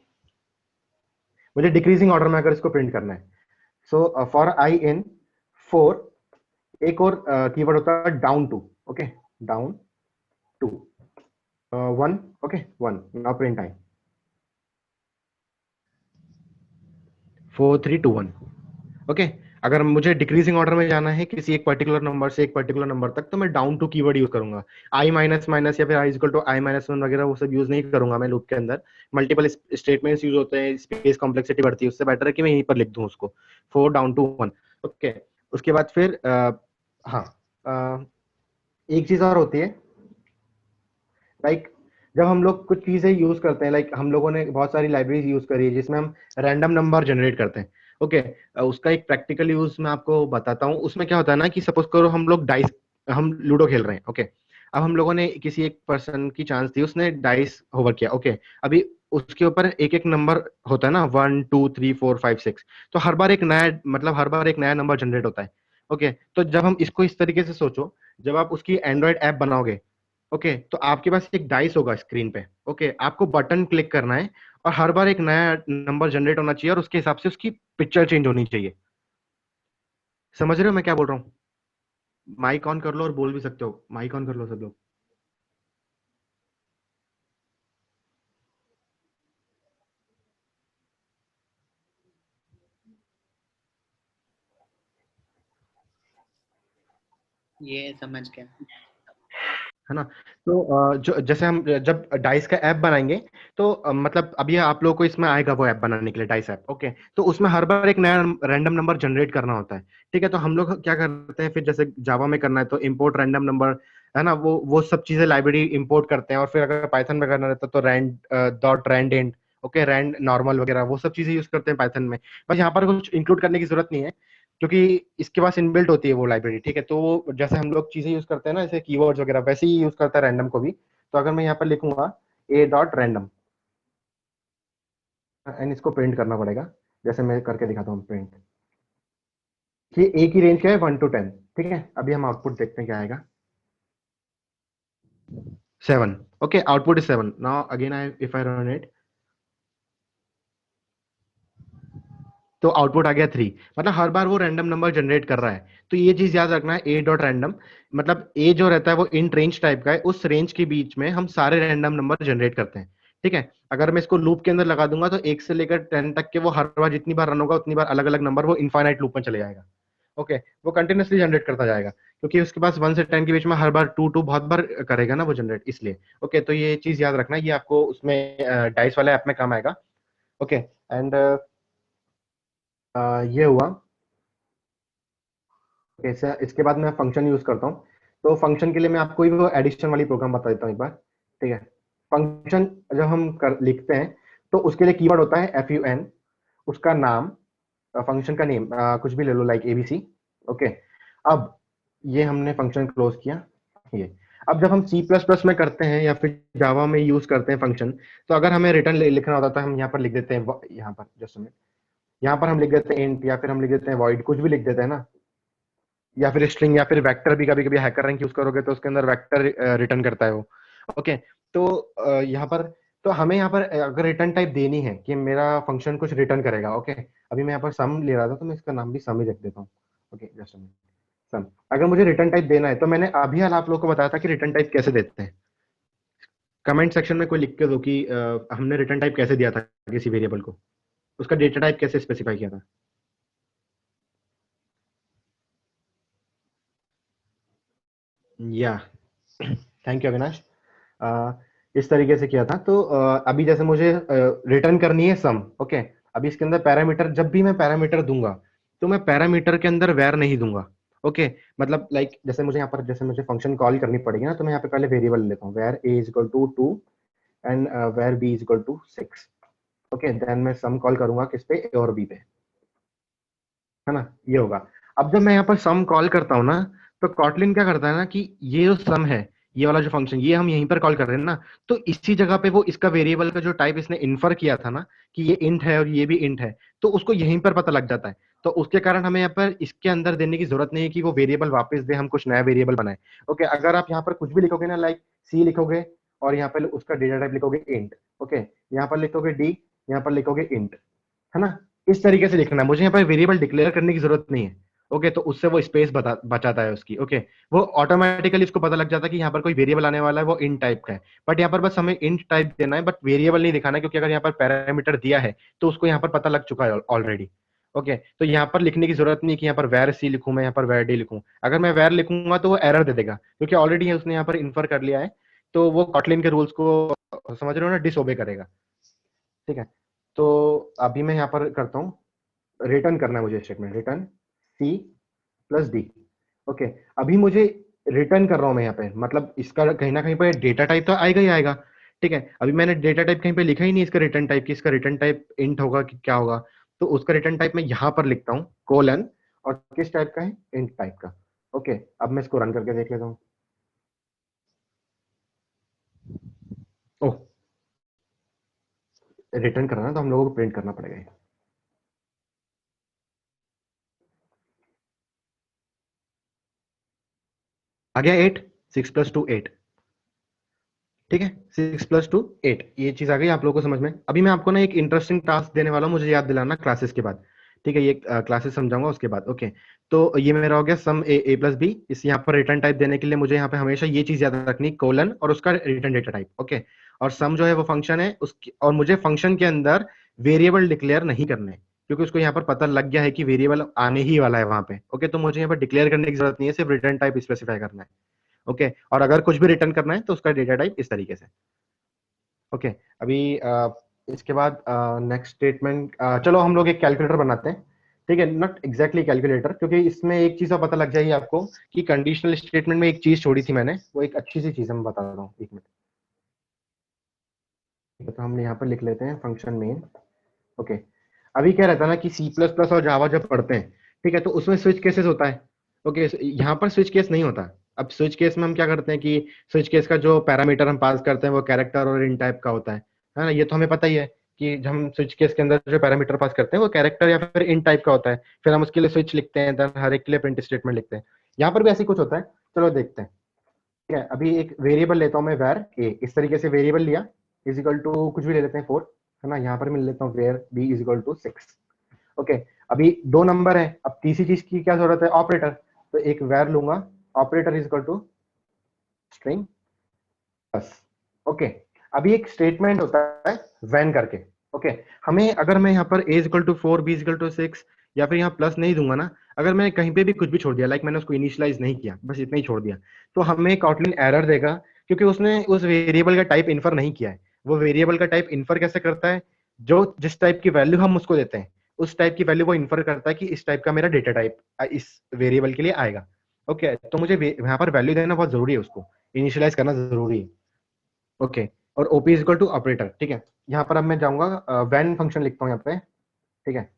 मुझे डिक्रीजिंग ऑर्डर में अगर इसको प्रिंट करना है, सो फॉर आई इन 4, एक और कीवर्ड होता है down to. Okay, down to 1। Okay, 1, now print i 4 3 2 1। Okay, अगर मुझे डिक्रीजिंग ऑर्डर में जाना है किसी एक पर्टिकुलर नंबर से एक पर्टिकुलर नंबर तक, तो मैं डाउन टू कीवर्ड यूज करूंगा। आई माइनस माइनस या फिर I equal to I minus 1 वगैरह वो सब यूज नहीं करूंगा मैं लूप के अंदर। मल्टीपल स्टेटमेंट्स यूज होते हैं, स्पेस कॉम्प्लेक्सिटी बढ़ती है, उससे बेटर है कि मैं यहीं पर लिख दूं उसको 4 डाउन टू 1। ओके, उसके बाद फिर हाँ, एक चीज और होती है, लाइक जब हम लोग कुछ चीजें यूज करते हैं, लाइक हम लोगों ने बहुत सारी लाइब्रेरीज यूज करी है जिसमें हम रैंडम नंबर जनरेट करते हैं। ओके, उसका एक प्रैक्टिकल यूज मैं आपको बताता हूँ। उसमें क्या होता है ना कि सपोज करो हम लोग डाइस, हम लूडो खेल रहे हैं। ओके, अब हम लोगों ने किसी एक पर्सन की चांस दी, उसने डाइस होवर किया। ओके, अभी उसके ऊपर एक एक नंबर होता है ना, 1 2 3 4 5 6, तो हर बार एक नया, मतलब हर बार एक नया नंबर जनरेट होता है। ओके, तो जब हम इसको इस तरीके से सोचो, जब आप उसकी एंड्रॉइड ऐप बनाओगे, ओके, तो आपके पास एक डाइस होगा स्क्रीन पे। ओके, आपको बटन क्लिक करना है और हर बार एक नया नंबर जनरेट होना चाहिए और उसके हिसाब से उसकी पिक्चर चेंज होनी चाहिए। समझ रहे हो मैं क्या बोल रहा हूँ? माइक ऑन कर लो और बोल भी सकते हो, माइक ऑन कर लो सब लोग। ये समझ गया। है ना? तो जो जैसे हम जब डाइस का ऐप बनाएंगे तो मतलब अभी आप लोगों को इसमें आएगा वो ऐप बनाने के लिए, डाइस ऐप। ओके, तो उसमें हर बार एक नया रैंडम नंबर जनरेट करना होता है। ठीक है, तो हम लोग क्या करते हैं फिर, जैसे जावा में करना है तो इंपोर्ट रैंडम नंबर, है ना, वो सब चीजें लाइब्रेरी इंपोर्ट करते हैं। और फिर अगर पाइथन में करना रहता है तो rand dot rand and, okay, rand normal वगैरह वो सब चीजें यूज करते हैं पाइथन में। बस यहाँ पर कुछ इंक्लूड करने की जरूरत नहीं है क्योंकि इसके पास इनबिल्ट होती है वो लाइब्रेरी। ठीक है, तो वो जैसे हम लोग चीजें यूज करते हैं ना, जैसे कीवर्ड्स वगैरह, वैसे ही यूज करता है रैंडम को भी। तो अगर मैं यहाँ पर लिखूंगा ए डॉट रैंडम एंड इसको प्रिंट करना पड़ेगा, जैसे मैं करके दिखाता हूँ प्रिंट, कि ए की रेंज क्या है 1 to 10। ठीक है, अभी हम आउटपुट देखते हैं क्या आएगा। 7। Okay, output is 7। Now again I if I run it, तो आउटपुट आ गया 3। मतलब हर बार वो रैंडम नंबर जनरेट कर रहा है। तो ये चीज याद रखना है, ए डॉट रैंडम, मतलब ए जो रहता है वो इंट रेंज टाइप का है, उस रेंज के बीच में हम सारे रैंडम नंबर जनरेट करते हैं। ठीक है, अगर मैं इसको लूप के अंदर लगा दूंगा तो 1 से लेकर 10 तक के वो हर बार जितनी बार रन होगा उतनी बार अलग अलग नंबर वो इनफाइनाइट लूप में चले जाएगा। ओके, वो कंटिन्यूसली जनरेट करता जाएगा, क्योंकि उसके पास 1 से 10 के बीच में हर बार 2 2 बहुत बार करेगा ना वो जनरेट, इसलिए। ओके, तो ये चीज याद रखना, ये आपको उसमें डाइस वाले ऐप में काम आएगा। ओके, एंड ये हुआ। ओके, इसके बाद मैं फंक्शन यूज करता हूँ। तो फंक्शन के लिए मैं आपको वो एडिशन वाली प्रोग्राम बता देता हूँ एक बार। ठीक है, फंक्शन जब हम लिखते हैं तो उसके लिए कीवर्ड होता है fun, उसका नाम, फंक्शन का नेम कुछ भी ले लो, लाइक एबीसी। ओके, अब ये हमने फंक्शन क्लोज किया। ये अब जब हम सी प्लस प्लस में करते हैं या फिर जावा में यूज करते हैं फंक्शन, तो अगर हमें रिटर्न लिखना होता है तो हम यहाँ पर लिख देते हैं, यहाँ पर जस्ट मिनट, यहाँ पर हम लिख देते हैं इंट, या फिर हम लिख देते हैं वॉइड, कुछ भी लिख देते हैं ना, या फिर स्ट्रिंग, या फिर वेक्टर भी कभी कभी हैकर रैंक यूज करोगे तो उसके अंदर वेक्टर रिटर्न करता है वो। ओके, तो यहाँ पर, तो हमें यहाँ पर अगर रिटर्न टाइप देनी है कि मेरा फंक्शन कुछ रिटर्न करेगा। ओके, अभी मैं यहाँ पर सम ले रहा था तो मैं इसका नाम भी सम ही रख देता हूँ। Okay, just sum. अगर मुझे रिटर्न टाइप देना है तो मैंने अभी हाल आप लोगों को बताया था कि रिटर्न टाइप कैसे देते हैं। कमेंट सेक्शन में कोई लिख के दो कि हमने रिटर्न टाइप कैसे दिया था किसी वेरिएबल को, उसका डेटा टाइप कैसे स्पेसिफाई किया था। या थैंक यू अविनाश। इस तरीके से किया था। तो अभी जैसे मुझे रिटर्न करनी है सम। ओके, अभी इसके अंदर पैरामीटर, जब भी मैं पैरामीटर दूंगा तो मैं पैरामीटर के अंदर वैर नहीं दूंगा। ओके, मतलब लाइक जैसे मुझे यहाँ पर, जैसे मुझे फंक्शन कॉल करनी पड़ेगी ना, तो मैं यहाँ पे पहले वेरिएबल लेता हूँ, var a is equal to 2 and var b is equal to 6। Okay, then मैं सम कॉल करूंगा किस पे, ए और बी पे, है ना, ये होगा। अब जब मैं यहाँ पर सम कॉल करता हूँ ना, तो कॉटलिन क्या करता है ना कि ये जो सम है, ये वाला जो फंक्शन, ये हम यहीं पर कॉल कर रहे हैं ना, तो इसी जगह पे वो इसका वेरिएबल का जो टाइप इसने इन्फर किया था ना कि ये इंट है और ये भी इंट है, तो उसको यहीं पर पता लग जाता है। तो उसके कारण हमें यहाँ पर इसके अंदर देने की जरूरत नहीं है कि वो वेरिएबल वापस दे, हम कुछ नया वेरिएबल बनाए। ओके, अगर आप यहाँ पर कुछ भी लिखोगे ना, लाइक सी लिखोगे और यहाँ पर उसका डेटा टाइप लिखोगे इंट। ओके, यहाँ पर लिखोगे डी, यहाँ पर लिखोगे इंट, है ना, इस तरीके से लिखना है। मुझे यहाँ पर वेरिएबल डिक्लेयर करने की जरूरत नहीं है। ओके, तो उससे वो स्पेस बचाता है उसकी। ओके, वो ऑटोमेटिकली उसको पता लग जाता है कि यहाँ पर कोई वेरिएबल आने वाला है, वो int टाइप का है। बट यहाँ पर बस हमें int टाइप देना है, बट वेरिएबल नहीं दिखाना है, क्योंकि अगर यहाँ पर पैरामीटर दिया है तो उसको यहाँ पर पता लग चुका है ऑलरेडी। ओके, तो यहाँ पर लिखने की जरूरत नहीं कि यहाँ पर वैर सी लिखूं, मैं यहाँ पर वैर डी लिखूं। अगर मैं वैर लिखूंगा तो वो एरर दे देगा, क्योंकि ऑलरेडी उसने यहाँ पर इन्फर कर लिया है, तो वो कॉटलिन के रूल्स को, समझ रहे हो ना, डिसओबे करेगा। ठीक है, तो अभी मैं यहाँ पर करता हूँ, रिटर्न करना है मुझे statement, return c plus d. Okay, अभी मुझे रिटर्न कर रहा हूं मैं यहाँ पे, मतलब इसका कहीं ना कहीं पे डेटा टाइप तो आएगा ही आएगा। ठीक है, अभी मैंने डेटा टाइप कहीं पे लिखा ही नहीं इसका रिटर्न टाइप की, इसका रिटर्न टाइप इंट होगा कि क्या होगा। तो उसका रिटर्न टाइप मैं यहाँ पर लिखता हूँ कोलन, और किस टाइप का है, इंट टाइप का। ओके, अब मैं इसको रन करके देख लेता हूँ। ओह, रिटर्न करना है तो हम लोगों को प्रिंट करना पड़ेगा। आ गया 8, 6 + 2 8। ठीक है, 6 + 2 8, ये चीज आ गई आप लोगों को समझ में। अभी मैं आपको ना एक इंटरेस्टिंग टास्क देने वाला हूँ, मुझे याद दिलाना क्लासेस के बाद। ठीक है, ये क्लासेस समझाऊंगा उसके बाद। ओके, तो ये मेरा हो गया सम ए प्लस बी। इस यहाँ पर रिटर्न टाइप देने के लिए मुझे यहाँ पे हमेशा ये चीज याद रखनी, कोलन और उसका रिटर्न डेटा टाइप। ओके, और सम जो है वो फंक्शन है उसकी, और मुझे फंक्शन के अंदर वेरिएबल डिक्लेयर नहीं करने, क्योंकि उसको यहाँ पर पता लग गया है कि वेरिएबल आने ही वाला है वहां पे। ओके, तो मुझे यहाँ पर डिक्लेयर करने की जरूरत नहीं है, सिर्फ रिटर्न टाइप स्पेसिफाई करना है। ओके, और अगर कुछ भी रिटर्न करना है तो उसका डेटा टाइप इस तरीके से। ओके, अभी इसके बाद नेक्स्ट स्टेटमेंट, चलो हम लोग एक कैलकुलेटर बनाते हैं। ठीक है, नॉट एग्जैक्टली कैलकुलेटर, क्योंकि इसमें एक चीज का पता लग जाएगी आपको कि कंडीशनल स्टेटमेंट में एक चीज छोड़ी थी मैंने, वो एक अच्छी सी चीज है, मैं बता रहा हूँ, 1 मिनट। तो हम यहाँ पर लिख लेते हैं फंक्शन मेन। ओके, अभी क्या रहता है ना कि सी प्लस प्लस और जावा जब पढ़ते हैं, ठीक है, तो उसमें स्विच केसेस होता है। ओके, यहाँ पर स्विच केस नहीं होता। अब स्विच केस में हम क्या करते हैं कि स्विच केस का जो पैरामीटर हम पास करते हैं वो कैरेक्टर और इन टाइप का होता है ना, ये तो हमें पता ही है कि जब हम स्विच केस के अंदर जो पैरामीटर पास करते हैं वो कैरेक्टर या फिर इन टाइप का होता है, फिर हम उसके लिए स्विच लिखते हैं, देन हर एक के लिए प्रिंट स्टेटमेंट लिखते हैं। यहाँ पर भी ऐसे कुछ होता है, चलो देखते हैं। ठीक है, अभी एक वेरिएबल लेता हूँ मैं, वैर ए, इस तरीके से वेरिएबल लिया, इज इक्वल टू कुछ भी ले लेते हैं 4, है ना, यहाँ पर मैं लेता हूँ var b is equal to 6। Okay, अभी दो नंबर है, अब तीसरी चीज की क्या जरूरत है, ऑपरेटर। तो एक वेर लूंगा, operator is equal to string plus. Okay, अभी एक स्टेटमेंट होता है वैन करके। ओके, हमें अगर मैं यहाँ पर a is equal to 4, b is equal to 6 या फिर यहाँ प्लस नहीं दूंगा ना, अगर मैंने कहीं पे भी कुछ भी छोड़ दिया, लाइक मैंने उसको इनिशियलाइज नहीं किया, बस इतना ही छोड़ दिया, तो हमें कॉटलिन एरर देगा, क्योंकि उसने उस वेरिएबल का टाइप इन्फर नहीं किया है। वो वेरिएबल का टाइप इन्फर कैसे करता है, जो जिस टाइप की वैल्यू हम उसको देते हैं उस टाइप की वैल्यू वो इन्फर करता है कि इस टाइप का मेरा डेटा टाइप इस वेरिएबल के लिए आएगा। ओके, तो मुझे यहाँ पर वैल्यू देना बहुत जरूरी है, उसको इनिशियलाइज करना जरूरी है। ओके, और OP is equal to operator. ठीक है, यहाँ पर अब मैं जाऊंगा वैन फंक्शन लिखता हूँ यहाँ पे। ठीक है,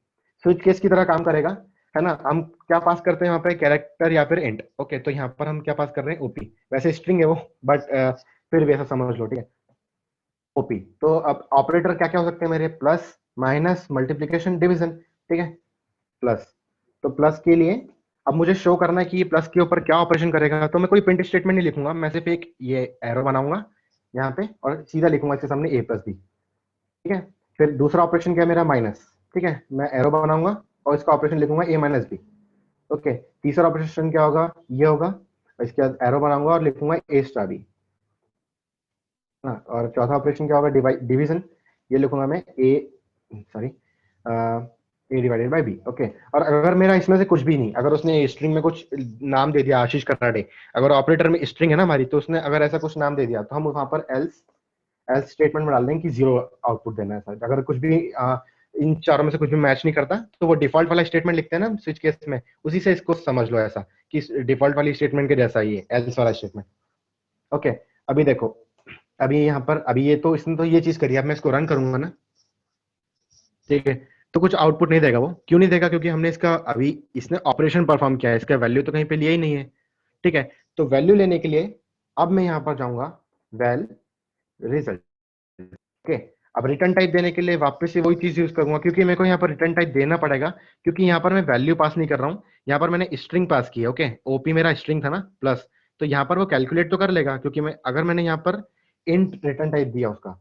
स्विच केस की तरह काम करेगा, है ना। हम क्या पास करते हैं यहाँ पे, कैरेक्टर या फिर इंट। ओके, तो यहाँ पर हम क्या पास कर रहे हैं, ओपी। वैसे स्ट्रिंग है वो, बट फिर भी ऐसा समझ लो। ठीक है, ओपी। तो अब ऑपरेटर क्या क्या हो सकते हैं मेरे, प्लस, माइनस, मल्टीप्लीकेशन, डिवीजन। ठीक है, प्लस। तो प्लस के लिए अब मुझे शो करना है कि ये प्लस के ऊपर क्या ऑपरेशन करेगा, तो मैं कोई प्रिंट स्टेटमेंट नहीं लिखूंगा, मैं सिर्फ एक ये एरो बनाऊंगा यहाँ पे और सीधा लिखूंगा इसके सामने ए प्लस बी। ठीक है, फिर दूसरा ऑपरेशन क्या है मेरा, माइनस। ठीक है, मैं एरो बनाऊंगा और इसका ऑपरेशन लिखूंगा ए माइनस बी। ओके, तीसरा ऑपरेशन क्या होगा, ये होगा, और इसके बाद एरो बनाऊंगा और लिखूंगा ए स्टार बी। हाँ, और चौथा ऑपरेशन क्या होगा, डिवीजन। ये लिखूंगा मैं a, sorry, a divided by b. Okay, और अगर मेरा इसमें से कुछ भी नहीं, अगर उसने स्ट्रिंग में कुछ नाम दे दिया, आशीष कराटे, अगर ऑपरेटर में स्ट्रिंग है ना हमारी, तो उसने अगर ऐसा कुछ नाम दे दिया तो हम वहां पर एल्स एल्स स्टेटमेंट में डाल देंगे कि जीरो आउटपुट देना है सर। अगर कुछ भी इन चारों में से कुछ भी मैच नहीं करता, तो वो डिफॉल्ट वाला स्टेटमेंट लिखते हैं ना स्विच केस में, उसी से इसको समझ लो ऐसा कि डिफॉल्ट वाली स्टेटमेंट के जैसा ही है एल्स वाला स्टेटमेंट। ओके, अभी देखो, अभी यहाँ पर अभी ये तो इसने तो ये चीज करी, अब मैं इसको रन करूंगा ना। ठीक है, तो कुछ आउटपुट नहीं देगा। वो क्यों नहीं देगा, क्योंकि हमने इसका अभी इसने ऑपरेशन परफॉर्म किया है, इसका वैल्यू तो कहीं पे लिया ही नहीं है। ठीक है, तो वैल्यू लेने के लिए अब मैं यहाँ पर जाऊंगा वेल रिजल्ट। ओके, अब रिटर्न टाइप देने के लिए वापस से वही चीज यूज करूंगा, क्योंकि मेरे को यहाँ पर रिटर्न टाइप देना पड़ेगा, क्योंकि यहाँ पर मैं वैल्यू पास नहीं कर रहा हूँ, यहाँ पर मैंने स्ट्रिंग पास की है। ओके, ओपी मेरा स्ट्रिंग था ना, प्लस, तो यहाँ पर वो कैलकुलेट तो कर लेगा, क्योंकि मैं अगर मैंने यहाँ पर इंट रिटर्न टाइप दिया उसका,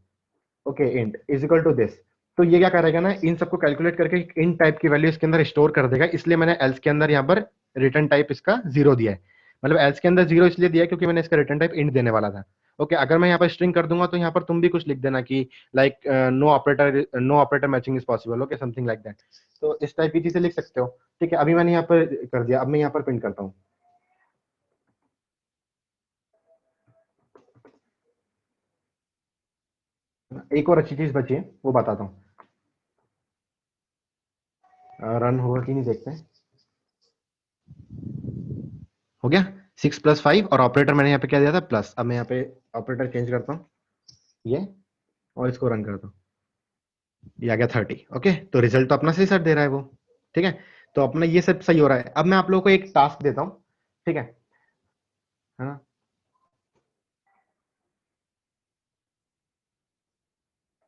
okay, int is equal to this, तो ये क्या करेगा ना, इन सबको कैलकुलेट करके इन टाइप की वैल्यू इसके अंदर स्टोर कर देगा। इसलिए मैंने एल्स के अंदर यहाँ पर रिटर्न टाइप इसका जीरो दिया है। मतलब एल्स के अंदर जीरो इसलिए दिया है क्योंकि मैंने इसका रिटर्न टाइप इंट देने वाला था। ओके, अगर मैं यहाँ पर स्ट्रिंग कर दूंगा तो यहाँ पर तुम भी कुछ लिख देना कि like no operator matching is possible. Okay, something like that. तो इस टाइप की चीजें लिख सकते हो। ठीक है, अभी मैंने यहाँ पर कर दिया, अब मैं यहाँ पर प्रिंट करता हूँ। एक और अच्छी चीज बची है, वो बताता हूँ। रन होगा कि नहीं देखते हैं। हो गया, 6 + 5, और ऑपरेटर मैंने यहाँ पे क्या दिया था, प्लस। अब मैं यहाँ पे ऑपरेटर चेंज करता हूँ ये, और इसको रन करता हूँ, ये आ गया 30। ओके, तो रिजल्ट तो अपना सही सेट दे रहा है वो। ठीक है, तो अपना ये सब सही हो रहा है। अब मैं आप लोगों को एक टास्क देता हूँ। ठीक है ना।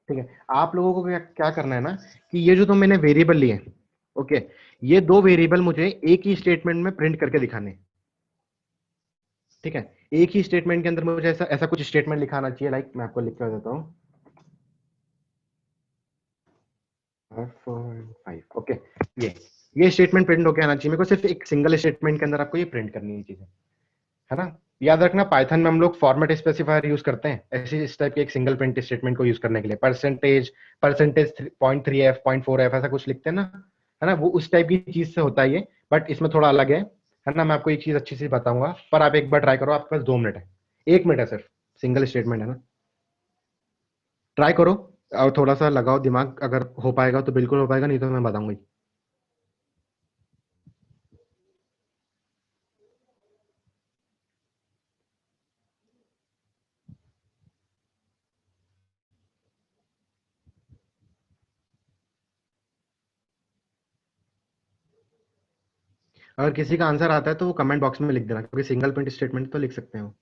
ठीक है, आप लोगों को क्या क्या करना है ना, कि ये जो तो मैंने वेरिएबल लिए, ओके, ये दो वेरिएबल मुझे एक ही स्टेटमेंट में प्रिंट करके दिखाने हैं। ठीक है, एक ही स्टेटमेंट के अंदर मुझे ऐसा ऐसा कुछ स्टेटमेंट लिखाना चाहिए, लाइक मैं आपको लिख कर देता हूँ, 4 5। ओके, ये स्टेटमेंट प्रिंट होके आना चाहिए मेरे को, सिर्फ एक सिंगल स्टेटमेंट के अंदर आपको ये प्रिंट करनी है चीजें, है ना। याद रखना, पाइथन में हम लोग फॉर्मेट स्पेसिफायर यूज करते हैं ऐसे इस टाइप के एक सिंगल प्रिंट स्टेटमेंट को यूज करने के लिए, परसेंटेज, परसेंटेज 0.3f 0.4f ऐसा कुछ लिखते हैं ना, है ना, वो उस टाइप की चीज से होता है ये, बट इसमें थोड़ा अलग है ना। मैं आपको एक चीज अच्छी सी बताऊंगा, पर आप एक बार ट्राई करो, आपके पास 2 मिनट है, 1 मिनट है सिर्फ, सिंगल स्टेटमेंट है ना, ट्राई करो और थोड़ा सा लगाओ दिमाग, अगर हो पाएगा तो बिल्कुल हो पाएगा, नहीं तो मैं बताऊंगा ही। अगर किसी का आंसर आता है तो वो कमेंट बॉक्स में लिख देना, क्योंकि सिंगल प्रिंट स्टेटमेंट तो लिख सकते हो।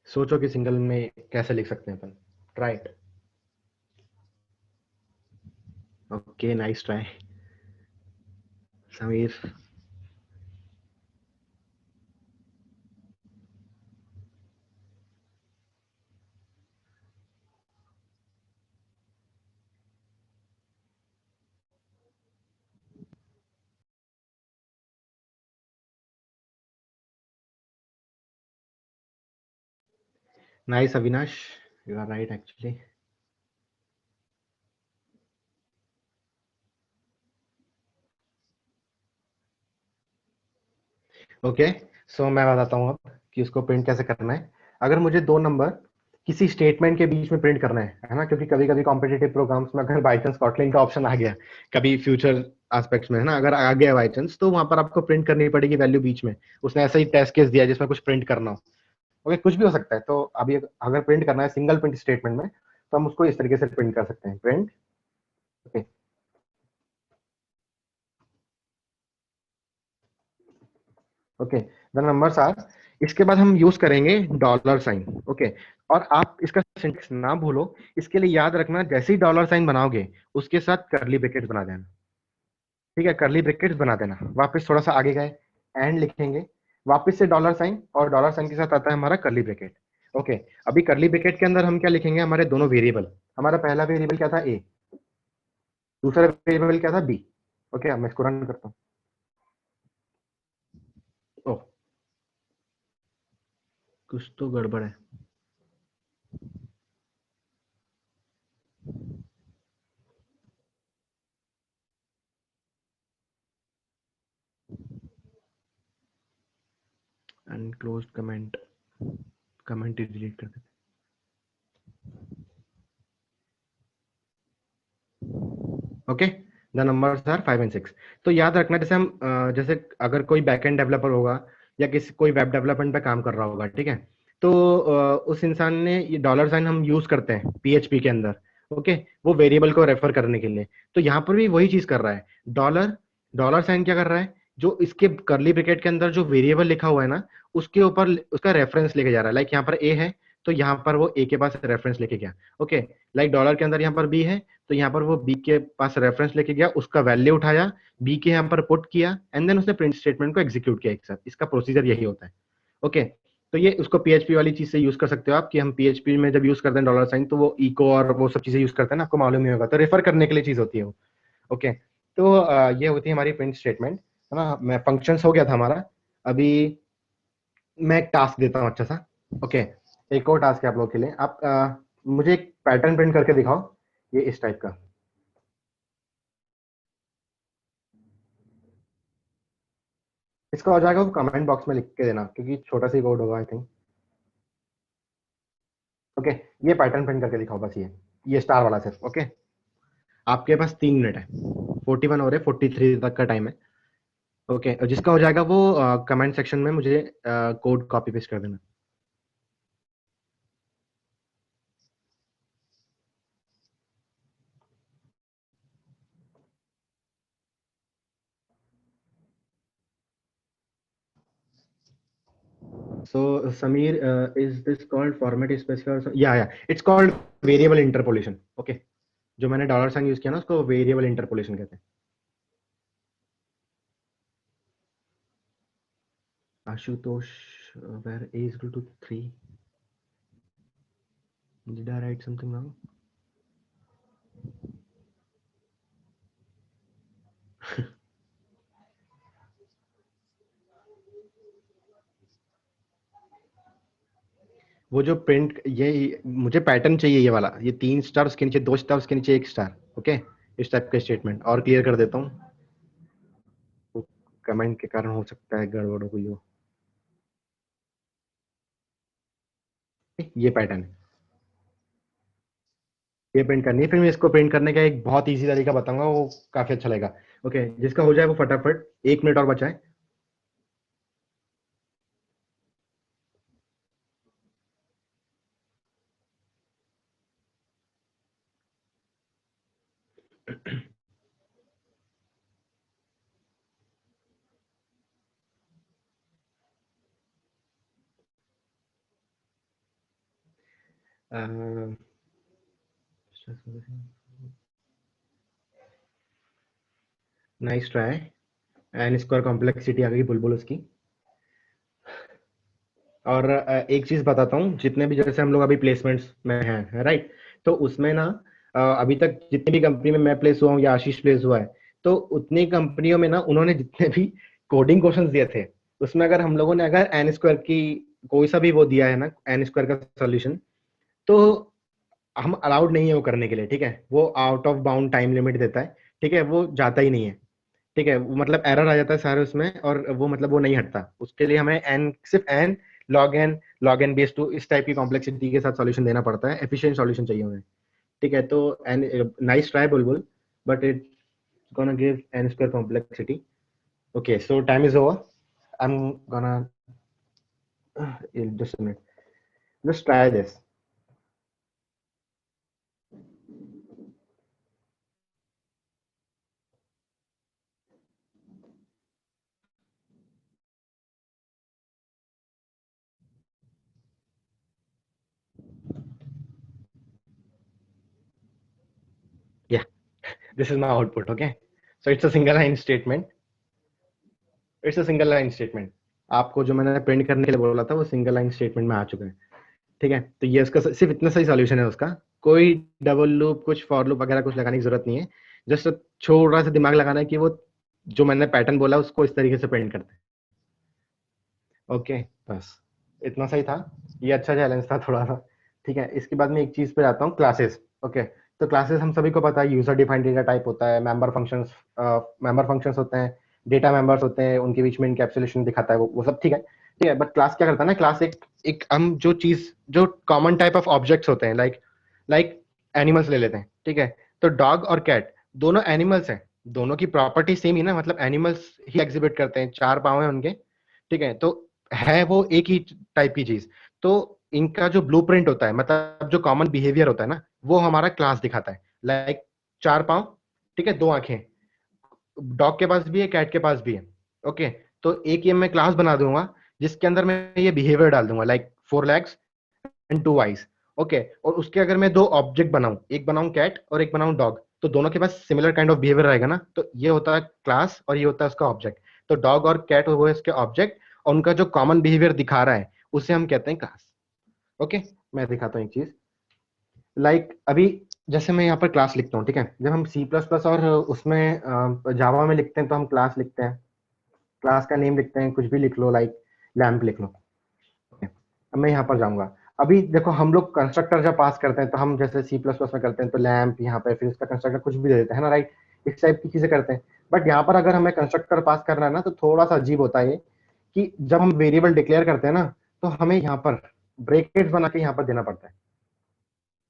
सोचो कि सिंगल में कैसे लिख सकते हैं अपन, right. Okay, nice try Sameer. Nice, Avinash. You are right, actually. Okay, so मैं बताता हूँ अब कि उसको प्रिंट कैसे करना है। अगर मुझे दो नंबर किसी स्टेटमेंट के बीच में प्रिंट करना है ना, क्योंकि कभी कभी कॉम्पिटेटिव प्रोग्राम्स में अगर बाई चांस कॉटलिन का ऑप्शन आ गया कभी फ्यूचर एस्पेक्ट्स में, है ना, अगर आ गया बाई चांस, तो वहां पर आपको प्रिंट करनी पड़ेगी वैल्यू बीच में। उसने ऐसा ही टेस्ट केस दिया जिसमें कुछ प्रिंट करना हो। ओके, कुछ भी हो सकता है। तो अभी अगर प्रिंट करना है सिंगल प्रिंट स्टेटमेंट में, तो हम उसको इस तरीके से प्रिंट कर सकते हैं, print. Okay, okay, the numbers are. इसके बाद हम यूज करेंगे डॉलर साइन। ओके, और आप इसका सिंटेक्स ना भूलो। इसके लिए याद रखना, जैसे ही डॉलर साइन बनाओगे उसके साथ करली ब्रैकेट्स बना देना। ठीक है, करली ब्रैकेट्स बना देना। वापस थोड़ा सा आगे गए, एंड लिखेंगे, वापस से डॉलर साइन, और डॉलर साइन के साथ आता है हमारा करली ब्रैकेट। ओके, अभी करली ब्रैकेट के अंदर हम क्या लिखेंगे, हमारे दोनों वेरिएबल। हमारा पहला वेरिएबल क्या था, ए। दूसरा वेरिएबल क्या था, बी। ओके, अब मैं इसको रन करता हूँ। ओह, कुछ तो गड़बड़ है। अनक्लोज्ड कमेंट, कमेंट ही डिलीट कर देते। Okay, the numbers are 5 and 6। तो याद रखना, जैसे हम जैसे अगर कोई बैकएंड डेवलपर होगा या किसी कोई वेब डेवलपमेंट पे काम कर रहा होगा, ठीक है, तो उस इंसान ने ये डॉलर साइन हम यूज करते हैं पीएचपी के अंदर। ओके, वो वेरिएबल को रेफर करने के लिए। तो यहाँ पर भी वही चीज कर रहा है। डॉलर डॉलर साइन क्या कर रहा है, जो इसके करली ब्रैकेट के अंदर जो वेरिएबल लिखा हुआ है ना, उसके ऊपर उसका रेफरेंस लेके जा रहा है। लाइक यहाँ पर ए है, तो यहाँ पर वो ए के पास रेफरेंस लेके गया। ओके, लाइक डॉलर के अंदर यहाँ पर बी है, तो यहाँ पर वो बी के पास रेफरेंस लेके गया, उसका वैल्यू उठाया, बी के यहाँ पर पुट किया, एंड देन उसने प्रिंट स्टेटमेंट को एग्जीक्यूट किया एक साथ। इसका प्रोसीजर यही होता है। ओके, तो ये उसको पीएचपी वाली चीज से यूज कर सकते हो आप, कि हम पीएचपी में जब यूज करते हैं डॉलर साइन, तो वो इको और वो सब चीजें यूज करते हैं ना, आपको मालूम ही होगा, तो रेफर करने के लिए चीज होती है वो। ओके, तो ये होती है हमारी प्रिंट स्टेटमेंट, है ना। मैं फंक्शंस हो गया था हमारा। अभी मैं एक टास्क देता हूँ अच्छा सा। ओके, एक और टास्क है आप लोग के लिए। आप मुझे एक पैटर्न प्रिंट करके दिखाओ, ये इस टाइप का। इसका हो जाएगा, वो कमेंट बॉक्स में लिख के देना, क्योंकि छोटा सी कोड होगा आई थिंक। ओके, ये पैटर्न प्रिंट करके दिखाओ बस, ये स्टार वाला सिर्फ। ओके, आपके पास 3 मिनट है, 41 हो रहे, 43 तक का टाइम है। ओके, और जिसका हो जाएगा वो कमेंट सेक्शन में मुझे कोड कॉपी पेस्ट कर देना। So Samir, is this called format specifier? या it's called variable interpolation. Okay, जो मैंने डॉलर साइन यूज किया ना, उसको वेरिएबल इंटरपोलेशन कहते हैं। Ashutosh, where a is equal to 3, did I write something wrong? वो जो प्रिंट, ये मुझे पैटर्न चाहिए, ये वाला, ये 3 स्टार उसके नीचे 2 स्टार उसके नीचे 1 स्टार। ओके, इस टाइप का स्टेटमेंट और क्लियर कर देता हूँ। वो कमेंट के कारण हो सकता है गड़बड़ हो गई हो। ये पैटर्न है, ये प्रिंट करनी है। फिर मैं इसको प्रिंट करने का एक बहुत इजी तरीका बताऊंगा, वो काफी अच्छा लगेगा। ओके, जिसका हो जाए वो फटाफट, 1 मिनट और बचा है। Nice try. N square complexity आ गई बुलबुल उसकी। और एक चीज बताता हूँ, जितने भी जैसे हम लोग अभी प्लेसमेंट्स में हैं, राइट, तो उसमें ना अभी तक जितनी भी कंपनी में मैं प्लेस हुआ हूँ या आशीष प्लेस हुआ है, तो उतनी कंपनियों में ना उन्होंने जितने भी कोडिंग क्वेश्चंस दिए थे, उसमें अगर हम लोगों ने अगर एन स्क्वायर की कोई सा भी वो दिया है ना एन स्क्वायर का सोल्यूशन, तो हम अलाउड नहीं है वो करने के लिए, ठीक है, वो out of bound time limit देता है, ठीक है, वो जाता ही नहीं है, ठीक है, वो मतलब एरर आ जाता है सारे उसमें, और वो मतलब वो नहीं हटता, उसके लिए हमें एन, सिर्फ n log n base two इस टाइप की कॉम्प्लेक्सिटी के साथ सॉल्यूशन देना पड़ता है, एफिशिएंट सॉल्यूशन चाहिए हमें, ठीक है, तो N, nice try Bulbul, but it gonna give n square complexity. Okay, so time is over. I'm gonna just a minute. Let's try this. Yeah, this is my output. Okay, so it's a single line statement. It's a single line statement. आपको जो मैंने print करने के लिए बोला था वो single line statement में आ चुका है, ठीक है, तो ये उसका सिर्फ इतना सही सॉल्यूशन है उसका, कोई डबल लूप कुछ फॉर लूप वगैरह कुछ लगाने की जरूरत नहीं है, जस्ट छोटा सा दिमाग लगाना है कि वो जो मैंने पैटर्न बोला उसको इस तरीके से प्रिंट करते हैं। ओके, बस इतना सही था, ये अच्छा चैलेंज था थोड़ा सा, ठीक है, इसके बाद मैं एक चीज पे आता हूँ, क्लासेस। ओके, तो क्लासेस हम सभी को पता है, यूजर डिफाइंड डेटा टाइप होता है, मेंबर फंक्शंस होते हैं, डेटा मेंबर्स होते हैं, उनके बीच में इनकैप्सुलेशन दिखाता है, वो सब ठीक है, ठीक है, बट क्लास क्या करता है ना, क्लास एक एक हम जो चीज, जो कॉमन टाइप ऑफ ऑब्जेक्ट्स होते हैं, लाइक लाइक एनिमल्स ले लेते हैं, ठीक है, तो डॉग और कैट दोनों एनिमल्स हैं, दोनों की प्रॉपर्टी सेम ही ना, मतलब एनिमल्स ही एग्जिबिट करते हैं, चार पांव हैं उनके, ठीक है, तो है वो एक ही टाइप की चीज, तो इनका जो ब्लूप्रिंट होता है, मतलब जो कॉमन बिहेवियर होता है ना, वो हमारा क्लास दिखाता है, लाइक चार पांव, ठीक है, दो आंखें, डॉग के पास भी है, कैट के पास भी है, ओके, तो एक ये मैं क्लास बना दूंगा जिसके अंदर मैं ये बिहेवियर डाल दूंगा, like 4 legs and 2 eyes, okay, और उसके अगर मैं दो ऑब्जेक्ट बनाऊं, एक बनाऊं कैट और एक बनाऊं डॉग, तो दोनों के पास सिमिलर काइंड ऑफ बिहेवियर रहेगा ना, तो ये होता है क्लास और ये होता है उसका ऑब्जेक्ट, तो डॉग और कैट वो है इसके ऑब्जेक्ट, और उनका जो कॉमन बिहेवियर दिखा रहा है उसे हम कहते हैं क्लास। ओके, मैं दिखाता हूँ एक चीज, अभी जैसे मैं यहाँ पर क्लास लिखता हूँ, ठीक है, जब हम सी प्लस प्लस और उसमें जावा में लिखते हैं तो हम क्लास लिखते हैं, क्लास का नेम लिखते हैं, कुछ भी लिख लो, लाइक लैम्प लिख लो, okay? अब मैं यहाँ पर जाऊंगा, अभी देखो हम लोग कंस्ट्रक्टर जब पास करते हैं तो हम जैसे सी प्लस प्लस में करते हैं तो लैम्प यहाँ पे, फिर इसका कंस्ट्रक्टर कुछ भी दे देते हैं ना, राइट, इस टाइप की चीजें करते हैं, बट यहाँ पर अगर हमें कंस्ट्रक्टर पास करना है ना, तो थोड़ा सा अजीब होता है ये, कि जब हम वेरिएबल डिक्लेयर करते हैं ना, तो हमें यहाँ पर ब्रेकेट्स बना के यहाँ पर देना पड़ता है,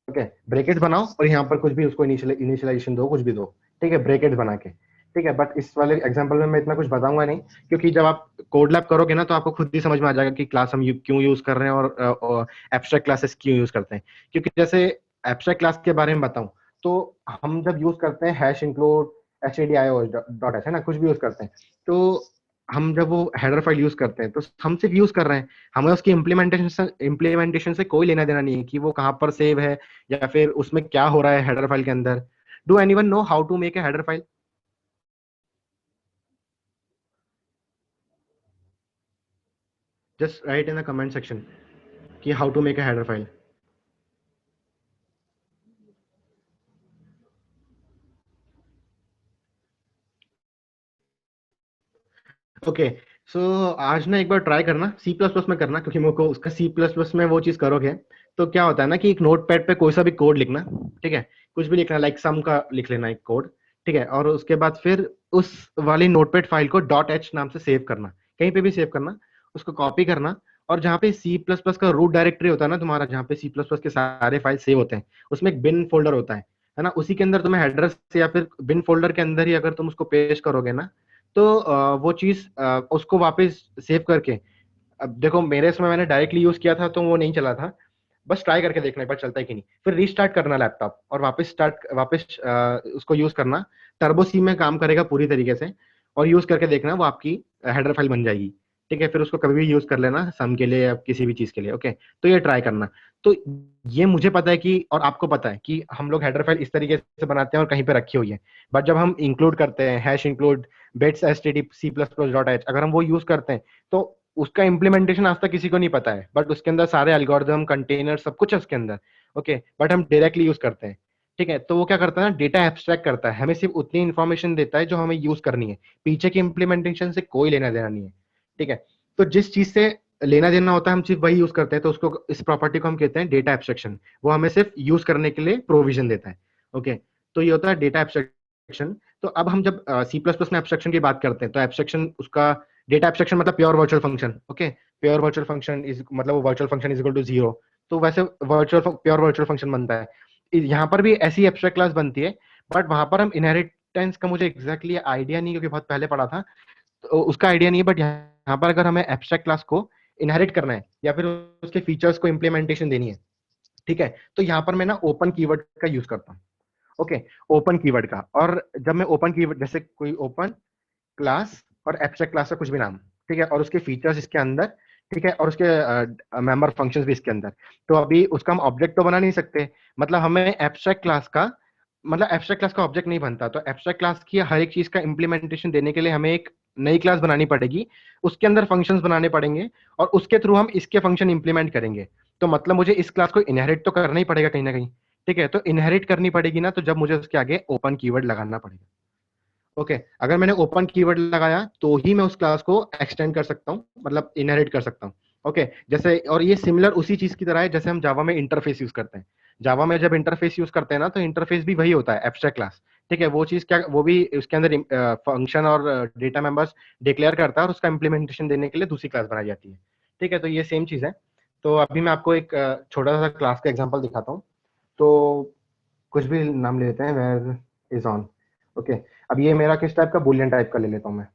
ओके, ब्रेकेट्स बनाओ और यहाँ पर कुछ भी उसको इनिशियलाइजेशन दो, कुछ भी दो, ठीक है, ब्रेकेट्स बना के, ठीक है, बट इस वाले एग्जांपल में मैं इतना कुछ बताऊंगा नहीं, क्योंकि जब आप कोड लैब करोगे ना, तो आपको खुद ही समझ में आ जाएगा कि क्लास हम क्यों यूज कर रहे हैं और एब्स्ट्रैक्ट क्लासेस क्यों यूज करते हैं, क्योंकि जैसे एब्स्ट्रैक्ट क्लास के बारे में बताऊं, तो हम जब यूज करते हैं हैश इंक्लूड stdio है ना, कुछ भी यूज करते हैं, तो हम जब वो हेडर फाइल यूज करते हैं तो हम सिर्फ यूज कर रहे हैं, हमें उसकी इम्प्लीमेंटेशन से कोई लेना देना नहीं है कि वो कहाँ पर सेव है या फिर उसमें क्या हो रहा है हेडर फाइल के अंदर। Do anyone know how to make a header file? Just write in the comment section कि how to make a header file. Okay, so आज ना एक बार ट्राई करना सी प्लस प्लस में करना, क्योंकि मेरे को उसका सी प्लस प्लस में वो चीज करोगे तो क्या होता है ना, कि एक नोट पैड पे कोई सा भी कोड लिखना, ठीक है, कुछ भी लिखना, लाइक सम का लिख लेना एक कोड, ठीक है, और उसके बाद फिर उस वाली notepad file co dot H नाम से सेव करना, कहीं पे भी सेव करना, उसको कॉपी करना, और जहाँ पे सी प्लस प्लस का रूट डायरेक्टरी होता है ना तुम्हारा, जहाँ पे सी प्लस प्लस के सारे फाइल सेव होते हैं, उसमें एक बिन फोल्डर होता है ना, उसी के अंदर तुम्हें एड्रेस या फिर बिन फोल्डर के अंदर ही अगर तुम उसको पेस्ट करोगे ना, तो वो चीज उसको वापस सेव करके, अब देखो मेरे इसमें मैंने डायरेक्टली यूज किया था तो वो नहीं चला था, बस ट्राई करके देखना एक बार चलता है कि नहीं, फिर रीस्टार्ट करना लैपटॉप और वापस उसको यूज करना, टर्बो सी में काम करेगा पूरी तरीके से, और यूज करके देखना वो आपकी हेडर फाइल बन जाएगी, ठीक है, फिर उसको कभी भी यूज कर लेना सम के लिए या किसी भी चीज के लिए, ओके, तो ये ट्राई करना। तो ये मुझे पता है कि, और आपको पता है कि हम लोग हेडर फाइल इस तरीके से बनाते हैं और कहीं पे रखी हुई है, बट जब हम इंक्लूड करते हैं hash include bits s t t c plus plus dot h, अगर हम वो यूज करते हैं तो उसका इम्प्लीमेंटेशन आज तक किसी को नहीं पता है, बट उसके अंदर सारे एल्गोरिदम कंटेनर सब कुछ है उसके अंदर, ओके, बट हम डायरेक्टली यूज करते हैं, ठीक है, तो वो क्या करता है ना, डेटा एब्स्ट्रैक्ट करता है, हमें सिर्फ उतनी इन्फॉर्मेशन देता है जो हमें यूज करनी है, पीछे की इम्प्लीमेंटेशन से कोई लेना देना नहीं है, ठीक है, तो जिस चीज से लेना देना होता है हम सिर्फ वही यूज करते हैं, तो उसको, इस प्रॉपर्टी को हम कहते हैं डेटा एब्स्ट्रैक्शन। वो हमें सिर्फ यूज करने के लिए प्रोविजन देता है। ओके, तो ये होता है डेटा एब्स्ट्रैक्शन। तो अब हम जब सी प्लस प्लस में एब्स्ट्रैक्शन की बात करते हैं, तो एब्स्ट्रैक्शन उसका, डेटा एब्स्ट्रैक्शन मतलब pure virtual function. Okay, pure virtual function is मतलब virtual function is equal to zero. तो वैसे वर्चुअल प्योर वर्चुअल फंक्शन बनता है। यहाँ पर भी ऐसी एब्स्ट्रैक्ट क्लास बनती है, बट वहां पर हम इनहेरिटेंस का मुझे एग्जैक्टली आइडिया नहीं, क्योंकि बहुत पहले पढ़ा था, तो उसका आइडिया नहीं है। बट यहाँ पर अगर हमें एब्स्ट्रैक्ट क्लास को इनहेरिट करना है या फिर उसके फीचर्स को इम्प्लीमेंटेशन देनी है, ठीक है, तो यहाँ पर मैं ना ओपन कीवर्ड का यूज करता हूँ। ओके, ओपन कीवर्ड का। और जब मैं ओपन कीवर्ड, जैसे कोई ओपन क्लास और एब्स्ट्रैक्ट क्लास का कुछ भी नाम, ठीक है, और उसके फीचर्स इसके अंदर, ठीक है, और उसके मेंबर फंक्शंस भी इसके अंदर, तो अभी उसका हम ऑब्जेक्ट तो बना नहीं सकते। मतलब हमें एब्स्ट्रैक्ट क्लास का, मतलब एब्स्ट्रैक्ट क्लास का ऑब्जेक्ट नहीं बनता। तो एब्स्ट्रैक्ट क्लास की हर एक चीज का इंप्लीमेंटेशन देने के लिए हमें एक नई क्लास बनानी पड़ेगी, उसके अंदर फंक्शंस बनाने पड़ेंगे, और उसके थ्रू हम इसके फंक्शन इंप्लीमेंट करेंगे। तो मतलब मुझे इस क्लास को इनहेरिट तो करना ही पड़ेगा कहीं ना कहीं, ठीक है, तो इनहेरिट करनी पड़ेगी ना, तो जब मुझे उसके आगे ओपन कीवर्ड लगाना पड़ेगा। ओके, अगर मैंने ओपन कीवर्ड लगाया तो ही मैं उस क्लास को एक्सटेंड कर सकता हूँ, मतलब इनहेरिट कर सकता हूँ। ओके, जैसे, और ये सिमिलर उसी चीज की तरह है जैसे हम जावा में इंटरफेस यूज करते हैं। जावा में जब इंटरफेस यूज करते हैं ना, तो इंटरफेस भी वही होता है, एब्स्ट्रैक्ट क्लास। ठीक है, वो चीज क्या, वो भी उसके अंदर फंक्शन और डेटा मेंबर्स डिक्लेयर करता है, और उसका इंप्लीमेंटेशन देने के लिए दूसरी क्लास बनाई जाती है। ठीक है, तो ये सेम चीज है। तो अभी मैं आपको एक छोटा सा क्लास का एग्जांपल दिखाता हूँ। तो कुछ भी नाम ले लेते हैं, वेयर इज ऑन। ओके, अब ये मेरा किस टाइप का, बुलियन टाइप का ले लेता हूँ मैं।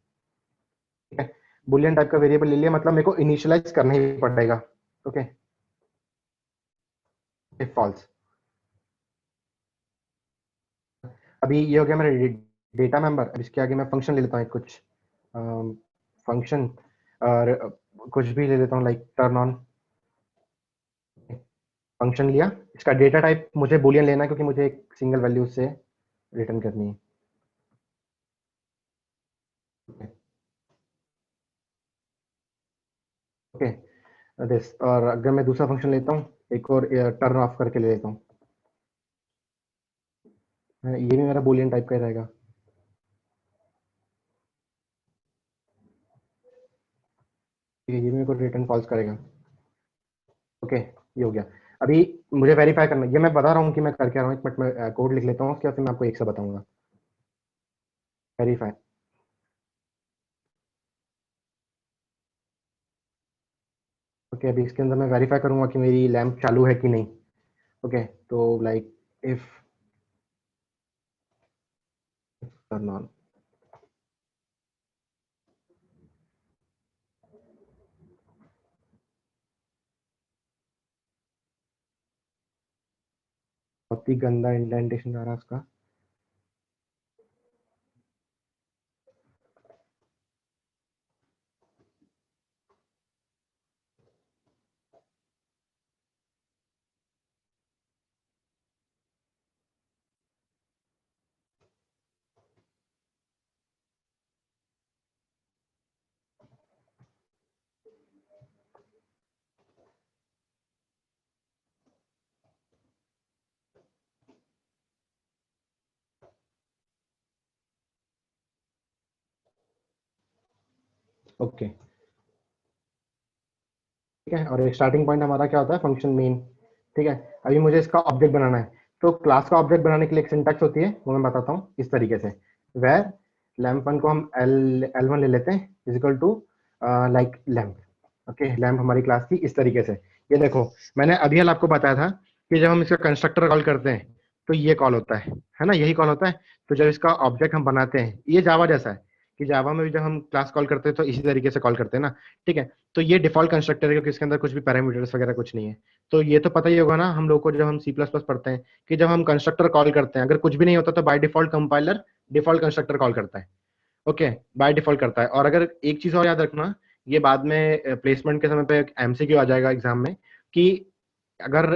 ठीक है, बुलियन टाइप का वेरिएबल ले लिया, मतलब मेरे को इनिशियलाइज करना ही पड़ेगा। Okay, if false. अभी ये हो गया मेरा डेटा मेंबर। अब इसके आगे मैं फंक्शन ले लेता हूँ एक कुछ फंक्शन, और कुछ भी ले लेता हूँ, लाइक टर्न ऑन। फंक्शन लिया, इसका डेटा टाइप मुझे बुलियन लेना है, क्योंकि मुझे एक सिंगल वैल्यू से रिटर्न करनी है। Okay, this. और अगर मैं दूसरा फंक्शन लेता हूँ, एक और टर्न ऑफ करके ले लेता हूँ, ये भी मेरा बुलियन टाइप का ही रहेगा। ठीक है, ये भी मेरे को रिटर्न फॉल्स करेगा। ओके, ये हो गया। अभी मुझे वेरीफाई करना है, ये मैं बता रहा हूँ कि मैं कर क्या रहा हूँ, एक मिनट में कोड लिख लेता हूँ, उसके बाद फिर मैं आपको एक से बताऊंगा। वेरीफाई। ओके, अभी इसके अंदर मैं वेरीफाई करूंगा कि मेरी लैंप चालू है कि नहीं। ओके, तो लाइक इफ टर्न ऑन। बहुत ही गंदा इंडेंटेशन आ रहा है उसका। ओके, ठीक है, और स्टार्टिंग पॉइंट हमारा क्या होता है, फंक्शन मेन। ठीक है, अभी मुझे इसका ऑब्जेक्ट बनाना है। तो क्लास का ऑब्जेक्ट बनाने के लिए एक सिंटैक्स होती है, वो मैं बताता हूँ इस तरीके से। वेर लैम्प वन को हम एल वन ले लेते हैं, is equal to like lamp. Okay, lamp हमारी क्लास की इस तरीके से। ये देखो, मैंने अभी हाल आपको बताया था कि जब हम इसका कंस्ट्रक्टर कॉल करते हैं, तो ये कॉल होता है ना, यही कॉल होता है। तो जब इसका ऑब्जेक्ट हम बनाते हैं, ये जावा जैसा है, कि जावा में भी जब हम क्लास कॉल करते हैं तो इसी तरीके से कॉल करते हैं ना। ठीक है, तो ये डिफॉल्ट कंस्ट्रक्टर है, क्योंकि इसके अंदर कुछ भी पैरामीटर्स वगैरह कुछ नहीं है। तो ये तो पता ही होगा ना हम लोग को, जब हम सी प्लस प्लस पढ़ते हैं, कि जब हम कंस्ट्रक्टर कॉल करते हैं, अगर कुछ भी नहीं होता तो by default compiler default constructor call करता है। ओके, बाय डिफॉल्ट करता है। और अगर एक चीज और याद रखना, ये बाद में प्लेसमेंट के समय पे एमसीक्यू आ जाएगा एग्जाम में, कि अगर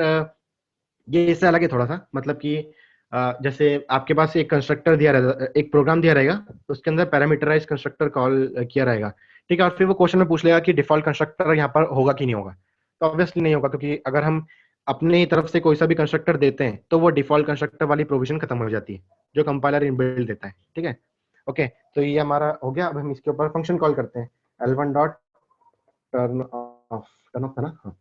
ये इससे अलग है थोड़ा सा, मतलब कि जैसे आपके पास एक कंस्ट्रक्टर दिया रहेगा, एक प्रोग्राम दिया रहेगा, तो उसके अंदर पैरामीटराइज कंस्ट्रक्टर कॉल किया रहेगा। ठीक है, और फिर वो क्वेश्चन में पूछ लेगा कि डिफॉल्ट कंस्ट्रक्टर यहाँ पर होगा कि नहीं होगा। तो ऑब्वियसली नहीं होगा, क्योंकि अगर हम अपने ही तरफ से कोई सा भी कंस्ट्रक्टर देते हैं, तो वो डिफॉल्ट कंस्ट्रक्टर वाली प्रोविजन खत्म हो जाती है, जो कंपाइलर इनबिल्ट देता है। ठीक है, ओके, तो ये हमारा हो गया। अब हम इसके ऊपर फंक्शन कॉल करते हैं, L1 dot turn off turn off था ना? हाँ,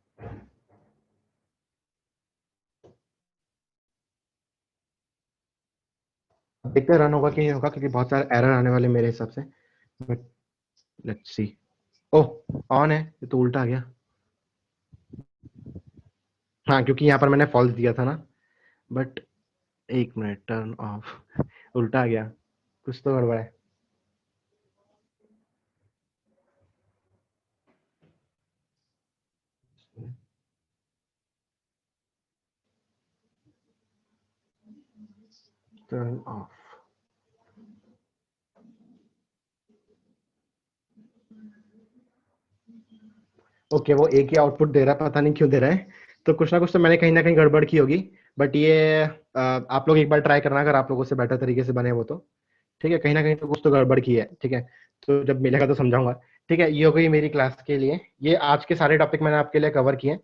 देखते रन होगा कि नहीं होगा, क्योंकि बहुत सारे एरर आने वाले मेरे हिसाब से, but let's see. Oh, on है, ये तो उल्टा आ गया। हाँ, क्योंकि यहाँ पर मैंने फॉल्स दिया था ना, बट एक मिनट, टर्न ऑफ उल्टा आ गया, कुछ तो गड़बड़ है। टर्न ऑफ, ओके, वो एक ही आउटपुट दे रहा है, पता नहीं क्यों दे रहा है। तो कुछ ना कुछ तो मैंने कहीं ना कहीं गड़बड़ की होगी, बट ये आप लोग एक बार ट्राई करना, अगर आप लोगों से बेटर तरीके से बने वो तो ठीक है। कहीं ना कहीं तो कुछ तो गड़बड़ की है, ठीक है। तो जब मिलेगा तो समझाऊंगा। ठीक है, ये हो गई मेरी क्लास के लिए, ये आज के सारे टॉपिक मैंने आपके लिए कवर किए,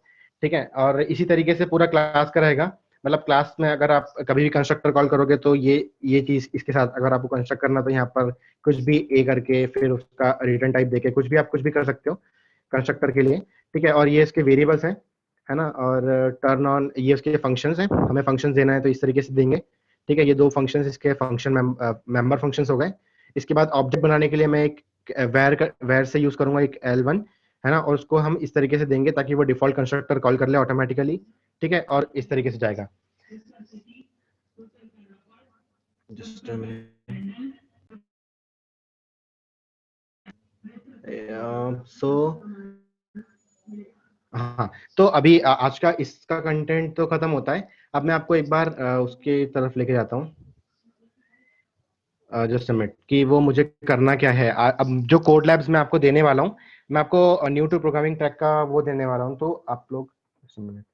ठीक है। और इसी तरीके से पूरा क्लास का रहेगा, मतलब क्लास में अगर आप कभी भी कंस्ट्रक्टर कॉल करोगे तो ये चीज इसके साथ, अगर आपको कंस्ट्रक्ट करना तो यहाँ पर कुछ भी ए करके फिर उसका रिटर्न टाइप देके कुछ भी आप कुछ भी कर सकते हो कंस्ट्रक्टर के लिए, ठीक है। और ये इसके वेरिएबल्स हैं, है ना। और टर्न ऑन ये उसके फंक्शंस हैं, हमें फंक्शंस देना है तो इस तरीके से देंगे, ठीक है। ये दो फंक्शंस इसके फंक्शन मेंबर फंक्शंस हो गए। इसके बाद ऑब्जेक्ट बनाने के लिए मैं एक वेर से यूज करूंगा एक L1, है ना। और उसको हम इस तरीके से देंगे ताकि वो डिफॉल्ट कंस्ट्रक्टर कॉल कर ले ऑटोमेटिकली, ठीक है। और इस तरीके से जाएगा। जस्ट सो हाँ, तो अभी आज का इसका कंटेंट तो खत्म होता है। अब मैं आपको एक बार उसके तरफ लेके जाता हूँ, जस्ट अ मिनट, कि वो मुझे करना क्या है। अब जो कोड लैब्स मैं आपको देने वाला हूँ, मैं आपको न्यू टू प्रोग्रामिंग ट्रैक का वो देने वाला हूँ, तो आप लोग just a minute।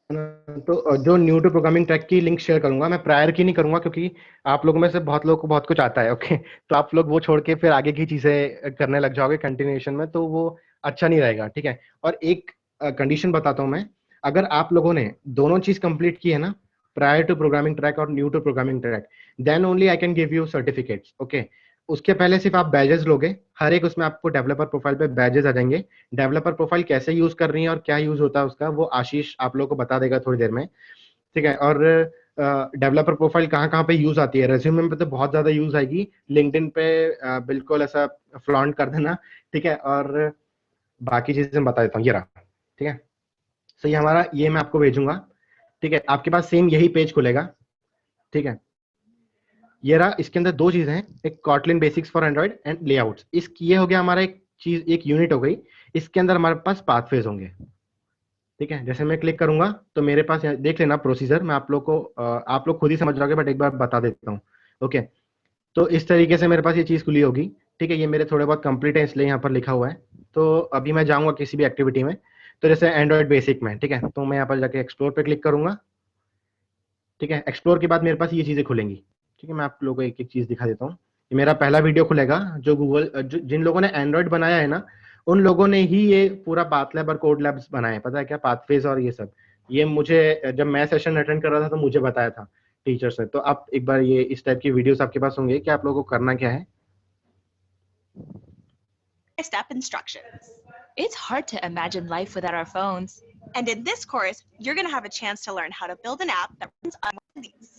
तो जो न्यू टू प्रोग्रामिंग ट्रैक की लिंक शेयर करूंगा, मैं प्रायर की नहीं करूंगा, क्योंकि आप लोगों में से बहुत लोगों को बहुत कुछ आता है, ओके। तो आप लोग वो छोड़ के फिर आगे की चीजें करने लग जाओगे कंटिन्यूएशन में, तो वो अच्छा नहीं रहेगा, ठीक है। और एक कंडीशन बताता हूँ मैं, अगर आप लोगों ने दोनों चीज कंप्लीट की है ना, प्रायर टू प्रोग्रामिंग ट्रैक और new to programming track, then only I can give you certificates, okay. उसके पहले सिर्फ आप बैजेस लोगे, हर एक उसमें आपको डेवलपर प्रोफाइल पे बैजेस आ जाएंगे। डेवलपर प्रोफाइल कैसे यूज कर रही है और क्या यूज होता है उसका, वो आशीष आप लोगों को बता देगा थोड़ी देर में, ठीक है। और डेवलपर प्रोफाइल कहाँ कहाँ पे यूज आती है, रेज्यूमे पे तो बहुत ज्यादा यूज आएगी, लिंक्डइन पे बिल्कुल ऐसा फ्लॉन्ट कर देना, ठीक है। और बाकी चीजें मैं बता देता हूँ, ये रहा, ठीक है। सो ये हमारा, ये मैं आपको भेजूंगा, ठीक है। आपके पास सेम यही पेज खुलेगा, ठीक है। ये रहा, इसके अंदर दो चीजें हैं, एक Kotlin basics for Android and layouts, इस ये हो गया हमारा एक चीज, एक यूनिट हो गई। इसके अंदर हमारे पास पाथवेज होंगे, ठीक है। जैसे मैं क्लिक करूंगा तो मेरे पास देख लेना प्रोसीजर, मैं आप लोग को आप लोग खुद ही समझ जाओगे, बट एक बार बता देता हूँ, ओके। तो इस तरीके से मेरे पास ये चीज खुली होगी, ठीक है। ये मेरे थोड़े बहुत कंप्लीट है इसलिए यहाँ पर लिखा हुआ है। तो अभी मैं जाऊंगा किसी भी एक्टिविटी में, तो जैसे एंड्रॉइड बेसिक में, ठीक है, तो मैं यहाँ पर जाके एक्सप्लोर पे क्लिक करूंगा, ठीक है। एक्सप्लोर के बाद मेरे पास ये चीजें खुलेंगी, ठीक है। मैं आप लोगों को एक एक चीज दिखा देता हूँ। ये मेरा पहला वीडियो खुलेगा, जो जिन लोगों ने एंड्रॉइड बनाया है ना, उन लोगों ने ही ये पूरा पाथ लैब और कोड लैब्स बनाए हैं, पता है क्या, पाथफेज और ये सब। ये मुझे जब मैं सेशन अटेंड कर रहा था तो मुझे बताया था टीचर्स ने। तो आप एक बार ये इस टाइप की वीडियोस आपके पास होंगे कि आप लोगों को करना क्या है। Step instructions. It's hard to imagine life without our phones. And in this course, you're going to have a chance to learn how to build an app that runs on one of these.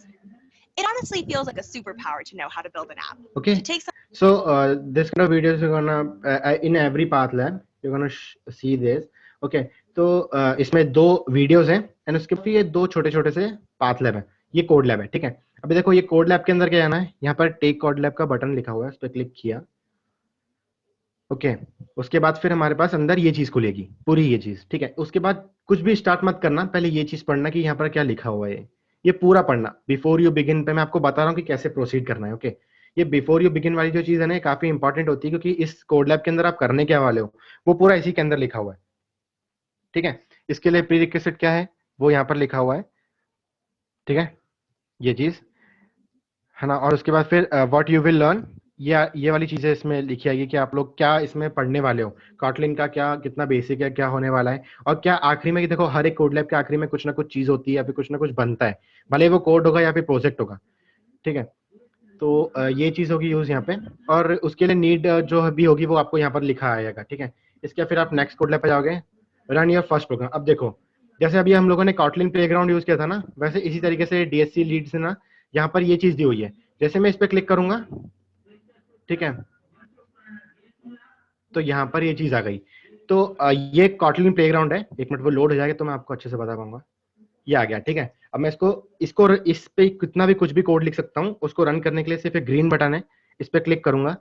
It honestly feels like a superpower to know how to build an app. Okay. To take some So this kind of videos you're gonna in every path lab you're gonna see this, okay। तो इसमें दो videos हैं and उसके बाद ये दो छोटे छोटे से पाथ लैब है, ये कोड लैब है, ठीक है। अभी देखो ये कोड लैब के अंदर क्या जाना है, यहाँ पर टेक कोड लैब का बटन लिखा हुआ है, उस पर क्लिक किया, ओके। उसके बाद फिर हमारे पास अंदर ये चीज खुलेगी, पूरी ये चीज, ठीक है। उसके बाद कुछ भी स्टार्ट मत करना, पहले ये चीज पढ़ना कि यहाँ पर क्या लिखा हुआ है, ये पूरा पढ़ना। बिफोर यू बिगिन पे मैं आपको बता रहा हूँ कि कैसे प्रोसीड करना है, ओके। ये बिफोर यू बिगिन वाली जो चीज है ना, काफी इंपॉर्टेंट होती है, क्योंकि इस कोड लैब के अंदर आप करने क्या वाले हो वो पूरा इसी के अंदर लिखा हुआ है, ठीक है। इसके लिए प्रीरिक्विजिट क्या है वो यहाँ पर लिखा हुआ है, ठीक है, ये चीज, है ना। और उसके बाद फिर व्हाट यू विल लर्न, ये वाली चीजें इसमें लिखी आएगी कि आप लोग क्या इसमें पढ़ने वाले हो, कॉटलिन का क्या कितना बेसिक है, क्या होने वाला है। और क्या आखिरी में कि देखो हर एक कोड लैब के आखिरी में कुछ ना कुछ चीज होती है या फिर कुछ ना कुछ बनता है, भले वो कोड होगा या फिर प्रोजेक्ट होगा, ठीक है। तो ये चीज होगी यूज यहाँ पे, और उसके लिए नीड जो भी होगी वो आपको यहाँ पर लिखा आएगा, ठीक है। इसके फिर आप नेक्स्ट कोड लैब पे जाओगे, रन योर फर्स्ट प्रोग्राम। अब देखो, जैसे अभी हम लोगों ने कॉटलिन प्लेग्राउंड यूज किया था ना, वैसे इसी तरीके से डीएससी लीड से ना यहाँ पर ये चीज दी हुई है। जैसे मैं इस पे क्लिक करूंगा, ठीक है, तो यहाँ पर ये चीज आ गई। तो ये कॉटलिन प्लेग्राउंड है। एक मिनट वो लोड हो जाएगा तो मैं आपको अच्छे से बता पाऊंगा। ये आ गया, ठीक है। अब मैं इसको इसको इस पे कितना भी कुछ भी कोड लिख सकता हूँ। उसको रन करने के लिए सिर्फ एक ग्रीन बटन है, इस पे क्लिक करूंगा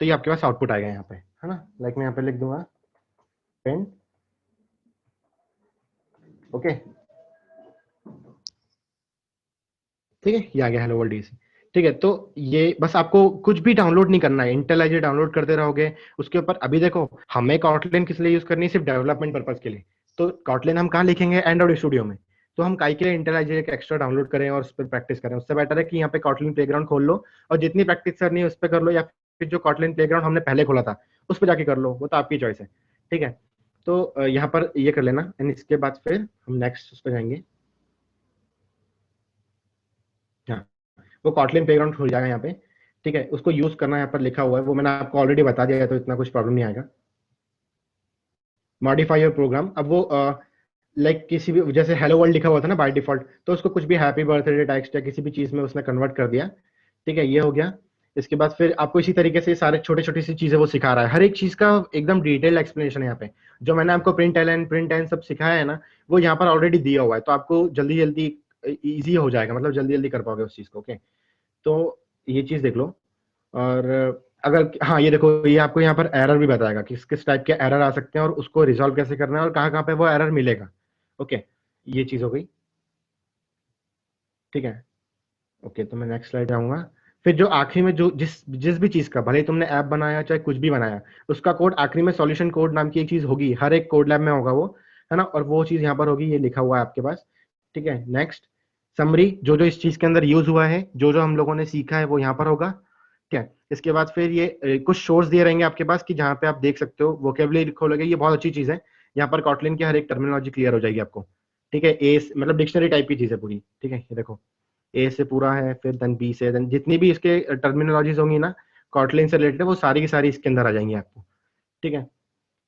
तो ये आपके पास आउटपुट आएगा यहाँ पे, है ना। लाइक मैं यहाँ पे लिख दूंगा प्रिंट, ओके, ठीक है, ये आ गया हेलो वर्ल्ड डीसी, ठीक है। तो ये बस आपको कुछ भी डाउनलोड नहीं करना है, इंटेलिजे डाउनलोड करते रहोगे उसके ऊपर। अभी देखो हमें कॉटलिन किस लिए यूज करनी है, सिर्फ डेवलपमेंट पर्पज के लिए। तो कॉटलिन हम कहाँ लिखेंगे, एंड्रॉइड स्टूडियो में। तो हम काई के लिए इंटेलिजे एक एक्स्ट्रा डाउनलोड करें और उस पर प्रैक्टिस करें, उससे बेटर है कि यहाँ पे कॉटलिन प्लेग्राउंड खोल लो और जितनी प्रैक्टिस करनी है उस पर कर लो, या फिर जो कॉटलिन प्लेग्राउंड हमने पहले खोला था उस पर जाके कर लो, वो तो आपकी चॉइस है, ठीक है। तो यहाँ पर ये कर लेना, एंड इसके बाद फिर हम नेक्स्ट उस पर जाएंगे। हाँ, वो कॉटलिन प्लेग्राउंड खुल जाएगा यहाँ पे, ठीक है। उसको यूज करना यहाँ पर लिखा हुआ है, वो मैंने आपको ऑलरेडी बता दिया है, तो इतना कुछ प्रॉब्लम नहीं आएगा। मॉडिफाई योर प्रोग्राम, अब वो लाइक किसी भी, जैसे हेलो वर्ल्ड लिखा हुआ था ना बाय डिफॉल्ट, तो उसको कुछ भी हैप्पी बर्थडे टेक्स्ट या किसी भी चीज में उसने कन्वर्ट कर दिया, ठीक है। ये हो गया। इसके बाद फिर आपको इसी तरीके से सारे छोटे छोटी सी चीजें वो सिखा रहा है, हर एक चीज का एकदम डिटेल एक्सप्लेनेशन है यहाँ पे। जो मैंने आपको प्रिंट एंड सब सिखाया है ना, वो यहाँ पर ऑलरेडी दिया हुआ है, तो आपको जल्दी जल्दी ईजी हो जाएगा, मतलब जल्दी जल्दी कर पाओगे उस चीज को, ओके। तो ये चीज देख लो। और अगर हाँ, ये देखो, ये आपको यहाँ पर एरर भी बताएगा कि किस किस टाइप के एरर आ सकते हैं और उसको रिजॉल्व कैसे करना है और कहाँ कहाँ पे वो एरर मिलेगा, ओके। ये चीज हो गई, ठीक है। ओके, तो मैं नेक्स्ट स्लाइड जाऊंगा। फिर जो आखिरी में जो जिस जिस भी चीज का, भले ही तुमने ऐप बनाया चाहे कुछ भी बनाया, उसका कोड आखिरी में सॉल्यूशन कोड नाम की एक चीज होगी, हर एक कोड लैब में होगा वो, है ना। और वो चीज यहाँ पर होगी, ये लिखा हुआ है आपके पास, ठीक है। नेक्स्ट समरी, जो जो इस चीज के अंदर यूज हुआ है, जो जो हम लोगों ने सीखा है वो यहाँ पर होगा, ठीक है। इसके बाद फिर ये कुछ सोर्स दिए रहेंगे आपके पास कि जहाँ पे आप देख सकते हो, वोकेबुलरी खोलोगे, ये बहुत अच्छी चीज है। यहाँ पर कॉटलिन की हर एक टर्मिनोलॉजी क्लियर हो जाएगी आपको, ठीक है। ए मतलब डिक्शनरी टाइप की चीज है पूरी, ठीक है। ये देखो, ए से पूरा है, फिर देन बी से, देन जितनी भी इसके टर्मिनोलॉजीज होंगी ना कॉटलिन से रिलेटेड, वो सारी की सारी इसके अंदर आ जाएंगी आपको, ठीक है।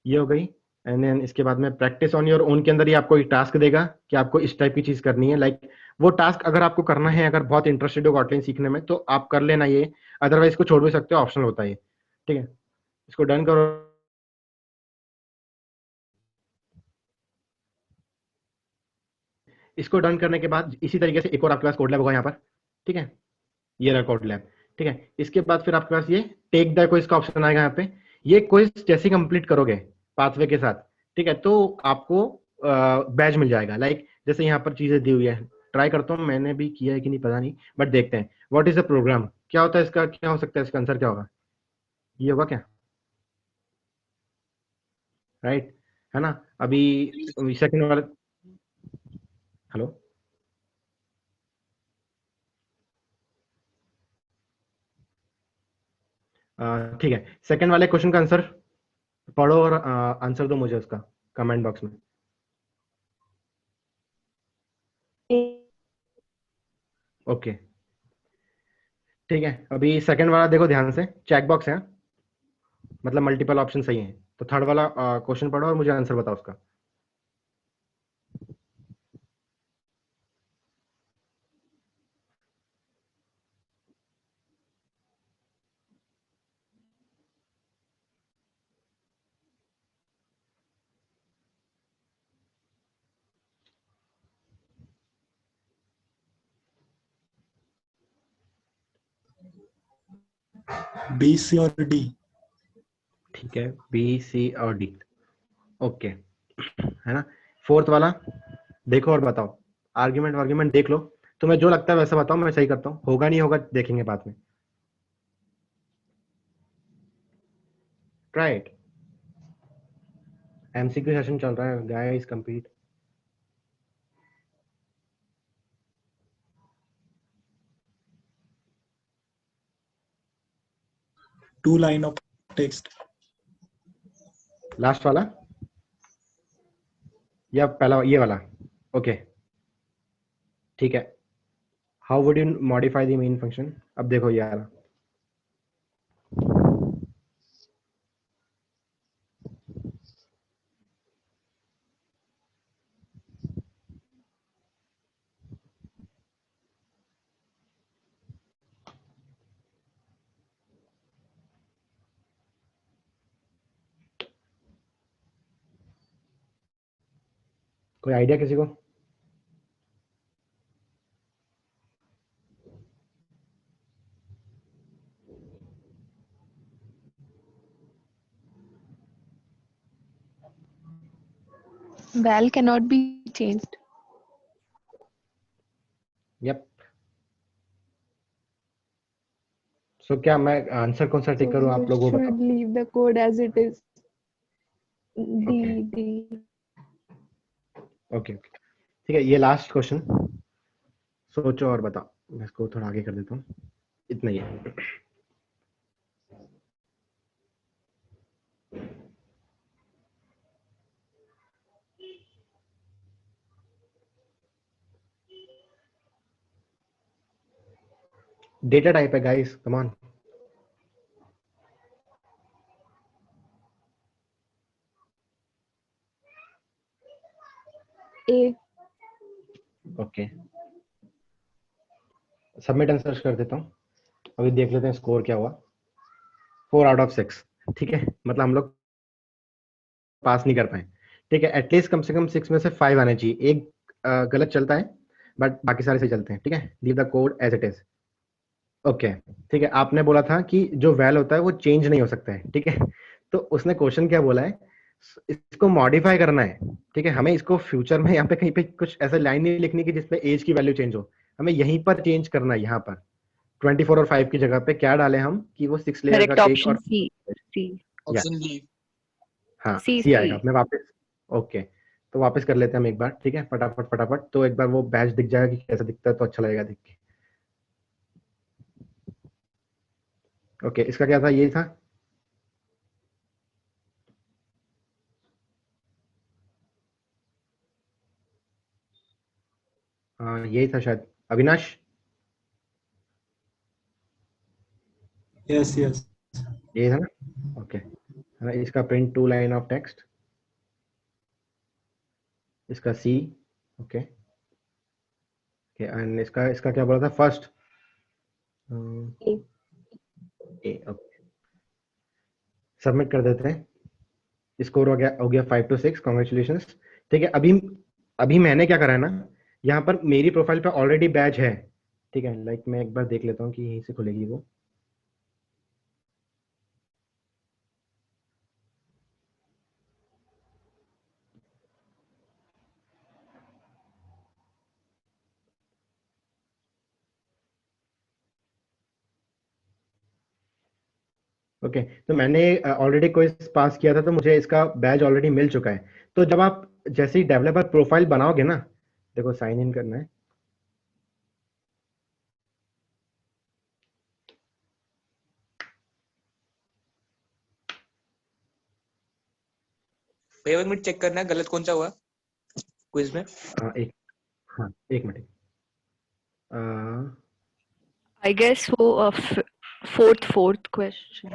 ये हो गई। एंड देन इसके बाद में प्रैक्टिस ऑन योर ओन के अंदर ही आपको एक टास्क देगा कि आपको इस टाइप की चीज करनी है। लाइक वो टास्क अगर आपको करना है, अगर बहुत इंटरेस्टेड हो कॉटलिन सीखने में, तो आप कर लेना ये, अदरवाइज इसको छोड़ भी सकते हो, ऑप्शनल होता है ये, ठीक है। इसको डन करो। इसको डन करने के बाद इसी तरीके से एक और आपके पास कोड लैब होगा यहाँ पर, ठीक है। ये रहा कोड लैब, ठीक है। इसके बाद फिर आपके पास ये टेक द क्विज का ऑप्शन आएगा यहाँ पे। ये क्विज जैसे कंप्लीट करोगे पाथवे के साथ, ठीक है, तो आपको बैच मिल जाएगा। लाइक जैसे यहाँ पर चीजें दी हुई है, ट्राई करता हूँ, मैंने भी किया है कि नहीं पता नहीं, बट देखते हैं। व्हाट इज द प्रोग्राम, क्या होता है इसका, क्या हो सकता है इसका आंसर, क्या होगा, ये होगा क्या, राइट, है ना। अभी सेकंड वाला, हेलो, ठीक है, सेकंड वाले क्वेश्चन का आंसर पढ़ो और आंसर दो मुझे उसका कमेंट बॉक्स में। ओके, ठीक है। अभी सेकंड वाला देखो ध्यान से, चेक बॉक्स है, मतलब मल्टीपल ऑप्शन सही है। तो थर्ड वाला क्वेश्चन पढ़ो और मुझे आंसर बताओ उसका। बी, सी और डी। ठीक है, बी सी और डी, ओके, है ना। फोर्थ वाला देखो और बताओ, आर्ग्यूमेंट वार्ग्यूमेंट देख लो, तुम्हें जो लगता है वैसा बताओ, मैं सही करता हूँ, होगा नहीं होगा देखेंगे बाद में, राइट। एमसीक्यू सेशन चल रहा है guys, complete. Two line of text. Last वाला या पहला, ये वाला, ओके, ठीक है। How would you modify the main function, अब देखो यार, कोई आइडिया किसी को? Val cannot be changed. Yup. So क्या मैं आंसर कौन सा टिक So करूं, you आप लोग वो should बताओ। leave the code as it is. D, okay D. Okay okay, ठीक है, ये लास्ट क्वेश्चन, सोचो और बताओ। मैं इसको थोड़ा आगे कर देता हूँ, इतना ही है। डेटा टाइप है guys, come on. A. Okay, submit and search कर देता हूँ। अभी देख लेते हैं स्कोर क्या हुआ। 4 आउट ऑफ 6, ठीक है, मतलब हम लोग पास नहीं कर पाए। ठीक है, एटलीस्ट कम से कम 6 में से 5 आने चाहिए। एक गलत चलता है, बट बाकी सारे सही चलते हैं। ठीक है, leave the code as it is. Okay, ठीक है, आपने बोला था कि जो वैल होता है वो चेंज नहीं हो सकता है। ठीक है, तो उसने क्वेश्चन क्या बोला है, इसको मॉडिफाई करना है। ठीक है, हमें इसको फ्यूचर में यहाँ पे कहीं पे कुछ ऐसा लाइन नहीं लिखनी कि जिसमें एज की वैल्यू चेंज हो, हमें यहीं पर चेंज करना है। यहाँ पर 24 और 5 की जगह पे क्या डालें हम कि वो 6 लेयर Correct का एक option और C. C. या ऑप्शन बी। हाँ C. सी आएगा। C. मैं वापस, ओके, तो वापस कर लेते हैं हम एक बार। ठीक है, फटाफट फटाफट, तो एक बार वो बैच दिख जाएगा कि कैसा दिखता है, तो अच्छा लगेगा देख के। ओके, इसका क्या था, ये था। हाँ यही था शायद, अविनाश। Yes, yes. यही था ना, ओके। हाँ, इसका प्रिंट 2 लाइन ऑफ टेक्स्ट, इसका सी, ओके ओके, एंड इसका इसका क्या बोला था first, A. A, okay, submit कर देते हैं। स्कोर हो गया 5-6, कॉन्ग्रेचुलेशन। ठीक है, अभी अभी मैंने क्या करा है ना, यहाँ पर मेरी प्रोफाइल पे ऑलरेडी बैच है। ठीक है, लाइक मैं एक बार देख लेता हूँ कि यहीं से खुलेगी वो। ओके, तो मैंने ऑलरेडी क्विज पास किया था, तो मुझे इसका बैज ऑलरेडी मिल चुका है। तो जब आप जैसे ही डेवलपर प्रोफाइल बनाओगे ना, देखो साइन इन करना है। भैया एक मिनट चेक करना है गलत कौन सा हुआ क्विज में। एक, हाँ एक मिनट। I guess वो fourth question.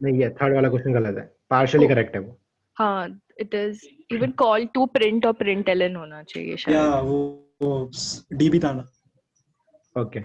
नहीं, ये थर्ड वाला क्वेश्चन गलत है, पार्शियली Oh. करेक्ट है वो। हाँ, it is even called to print और println होना चाहिए शायद. Yeah, वो DB था ना. ओके,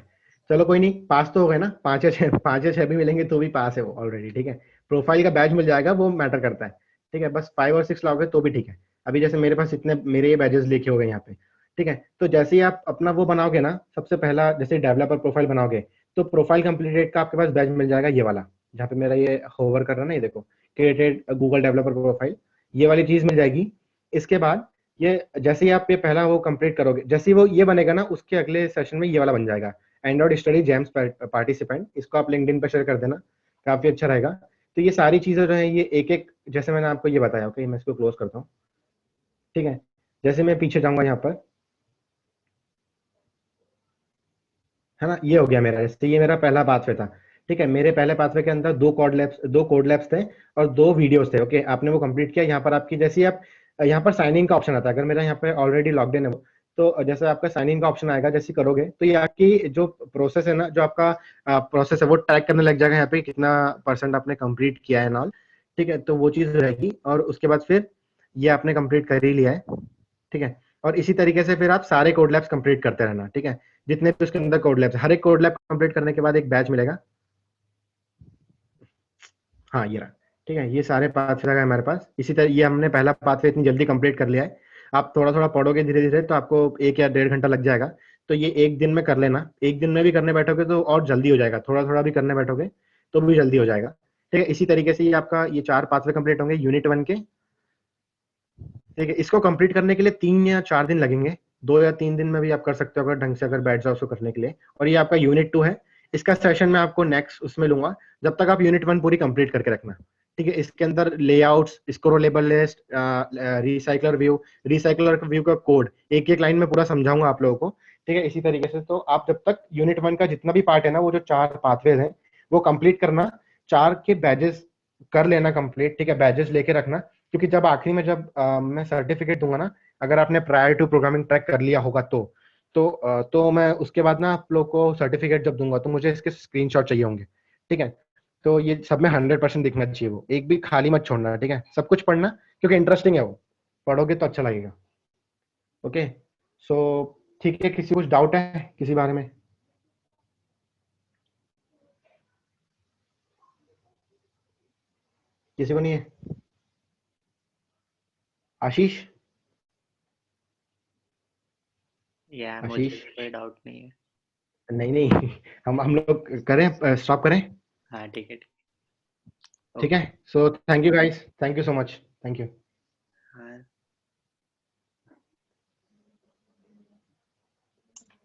चलो कोई नहीं, पास तो हो गए ना। 5 या 6 भी मिलेंगे तो भी पास है वो ऑलरेडी। ठीक है, प्रोफाइल का बैच मिल जाएगा, वो मैटर करता है। ठीक है, बस 5 और 6 लाओगे तो भी ठीक है। अभी जैसे मेरे पास इतने मेरे ये बैजेस लिखे हो गए यहाँ पे। ठीक है, तो जैसे ही आप अपना वो बनाओगे ना, सबसे पहला जैसे डेवलपर प्रोफाइल बनाओगे, तो प्रोफाइल कंप्लीटेड का आपके पास बैच मिल जाएगा, ये वाला जहाँ पे मेरा ये होवर कर रहा है ना, ये देखो, क्रिएटेड गूगल डेवलपर प्रोफाइल, ये वाली चीज मिल जाएगी। इसके बाद ये जैसे ही आप ये पहला वो कंप्लीट करोगे, जैसे ही वो ये बनेगा ना, उसके अगले सेशन में ये वाला बन जाएगा, एंड्रॉइड स्टडी जेम्स पार्टिसिपेंट। इसको आप लिंक्डइन पर शेयर कर देना, काफी अच्छा रहेगा। तो ये सारी चीजें जो है ये एक एक, जैसे मैंने आपको ये बताया। ओके, मैं इसको क्लोज करता हूँ। ठीक है, जैसे मैं पीछे जाऊंगा यहाँ पर, है ना, ये हो गया मेरा। जैसे ये मेरा पहला पाथवे था। ठीक है, मेरे पहले पाथवे के अंदर दो कोड लैब्स थे और 2 वीडियोस थे। ओके, आपने वो कंप्लीट किया। यहाँ पर आपकी जैसे आप यहाँ पर साइन इन का ऑप्शन आता है, अगर मेरा यहाँ पे ऑलरेडी लॉग्ड इन है, तो जैसे आपका साइन इन का ऑप्शन आएगा, जैसे करोगे तो ये आपकी जो प्रोसेस है ना, जो आपका प्रोसेस है वो ट्रैक करने लग जाएगा यहाँ पे, कितना परसेंट आपने कंप्लीट किया है नॉल। ठीक है, तो वो चीज रहेगी, और उसके बाद फिर ये आपने कंप्लीट कर ही लिया है। ठीक है, और इसी तरीके से फिर आप सारे कोड लैब्स कंप्लीट करते रहना। ठीक है, जितने भी उसके अंदर कोड लैब्स, हर एक कोड लैब कंप्लीट करने के बाद एक बैच मिलेगा। हाँ ये रहा। ठीक है, ये सारे पाथवे है हमारे पास। इसी तरह ये हमने पहला पाथवे इतनी जल्दी कंप्लीट कर लिया है। आप थोड़ा थोड़ा पढ़ोगे धीरे धीरे तो आपको 1 या 1.5 घंटा लग जाएगा। तो ये एक दिन में कर लेना, एक दिन में भी करने बैठोगे तो और जल्दी हो जाएगा, थोड़ा थोड़ा भी करने बैठोगे तो भी जल्दी हो जाएगा। ठीक है, इसी तरीके से ये आपका ये 4 पाथवे कंप्लीट होंगे यूनिट 1 के। ठीक है, इसको कंप्लीट करने के लिए 3 या 4 दिन लगेंगे, 2 या 3 दिन में भी आप कर सकते हो अगर ढंग से अगर बैठ जाओ उसको करने के लिए। और ये आपका यूनिट 2 है, इसका सेशन मैं आपको नेक्स्ट उसमें लूंगा, जब तक आप यूनिट 1 पूरी कंप्लीट करके रखना। ठीक है, इसके अंदर लेआउट्स, स्क्रोलेबल लिस्ट, रिसाइकलर व्यू का कोड एक एक लाइन में पूरा समझाऊंगा आप लोगों को। ठीक है, इसी तरीके से तो आप जब तक यूनिट 1 का जितना भी पार्ट है ना, वो जो 4 पाथवेज हैं वो कंप्लीट करना, 4 के बैजेस कर लेना कंप्लीट। ठीक है, बैजेस लेके रखना, क्योंकि जब आखिरी में जब मैं सर्टिफिकेट दूंगा ना, अगर आपने प्रायर टू प्रोग्रामिंग ट्रैक कर लिया होगा तो मैं उसके बाद ना आप लोग को सर्टिफिकेट जब दूंगा तो मुझे इसके स्क्रीनशॉट चाहिए होंगे। ठीक है, तो ये सब में 100% दिखना चाहिए, वो एक भी खाली मत छोड़ना। ठीक है, सब कुछ पढ़ना, क्योंकि इंटरेस्टिंग है, वो पढ़ोगे तो अच्छा लगेगा। ओके, सो ठीक है, किसी कुछ डाउट है किसी बारे में? किसी को नहीं है? आशीष? या मुझे आशीष? कोई डाउट नहीं है। नहीं नहीं, हम लोग करें, स्टॉप करें? हाँ ठीक है। ठीक है, so thank you guys, thank you so much, thank you. हाँ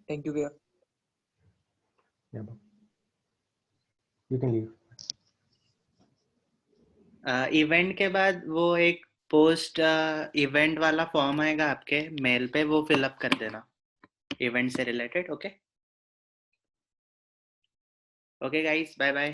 थैंक यू भैया। You can leave. इवेंट के बाद वो एक पोस्ट इवेंट वाला फॉर्म आएगा आपके मेल पे, वो फिलअप कर देना इवेंट से related. Okay okay guys, bye bye.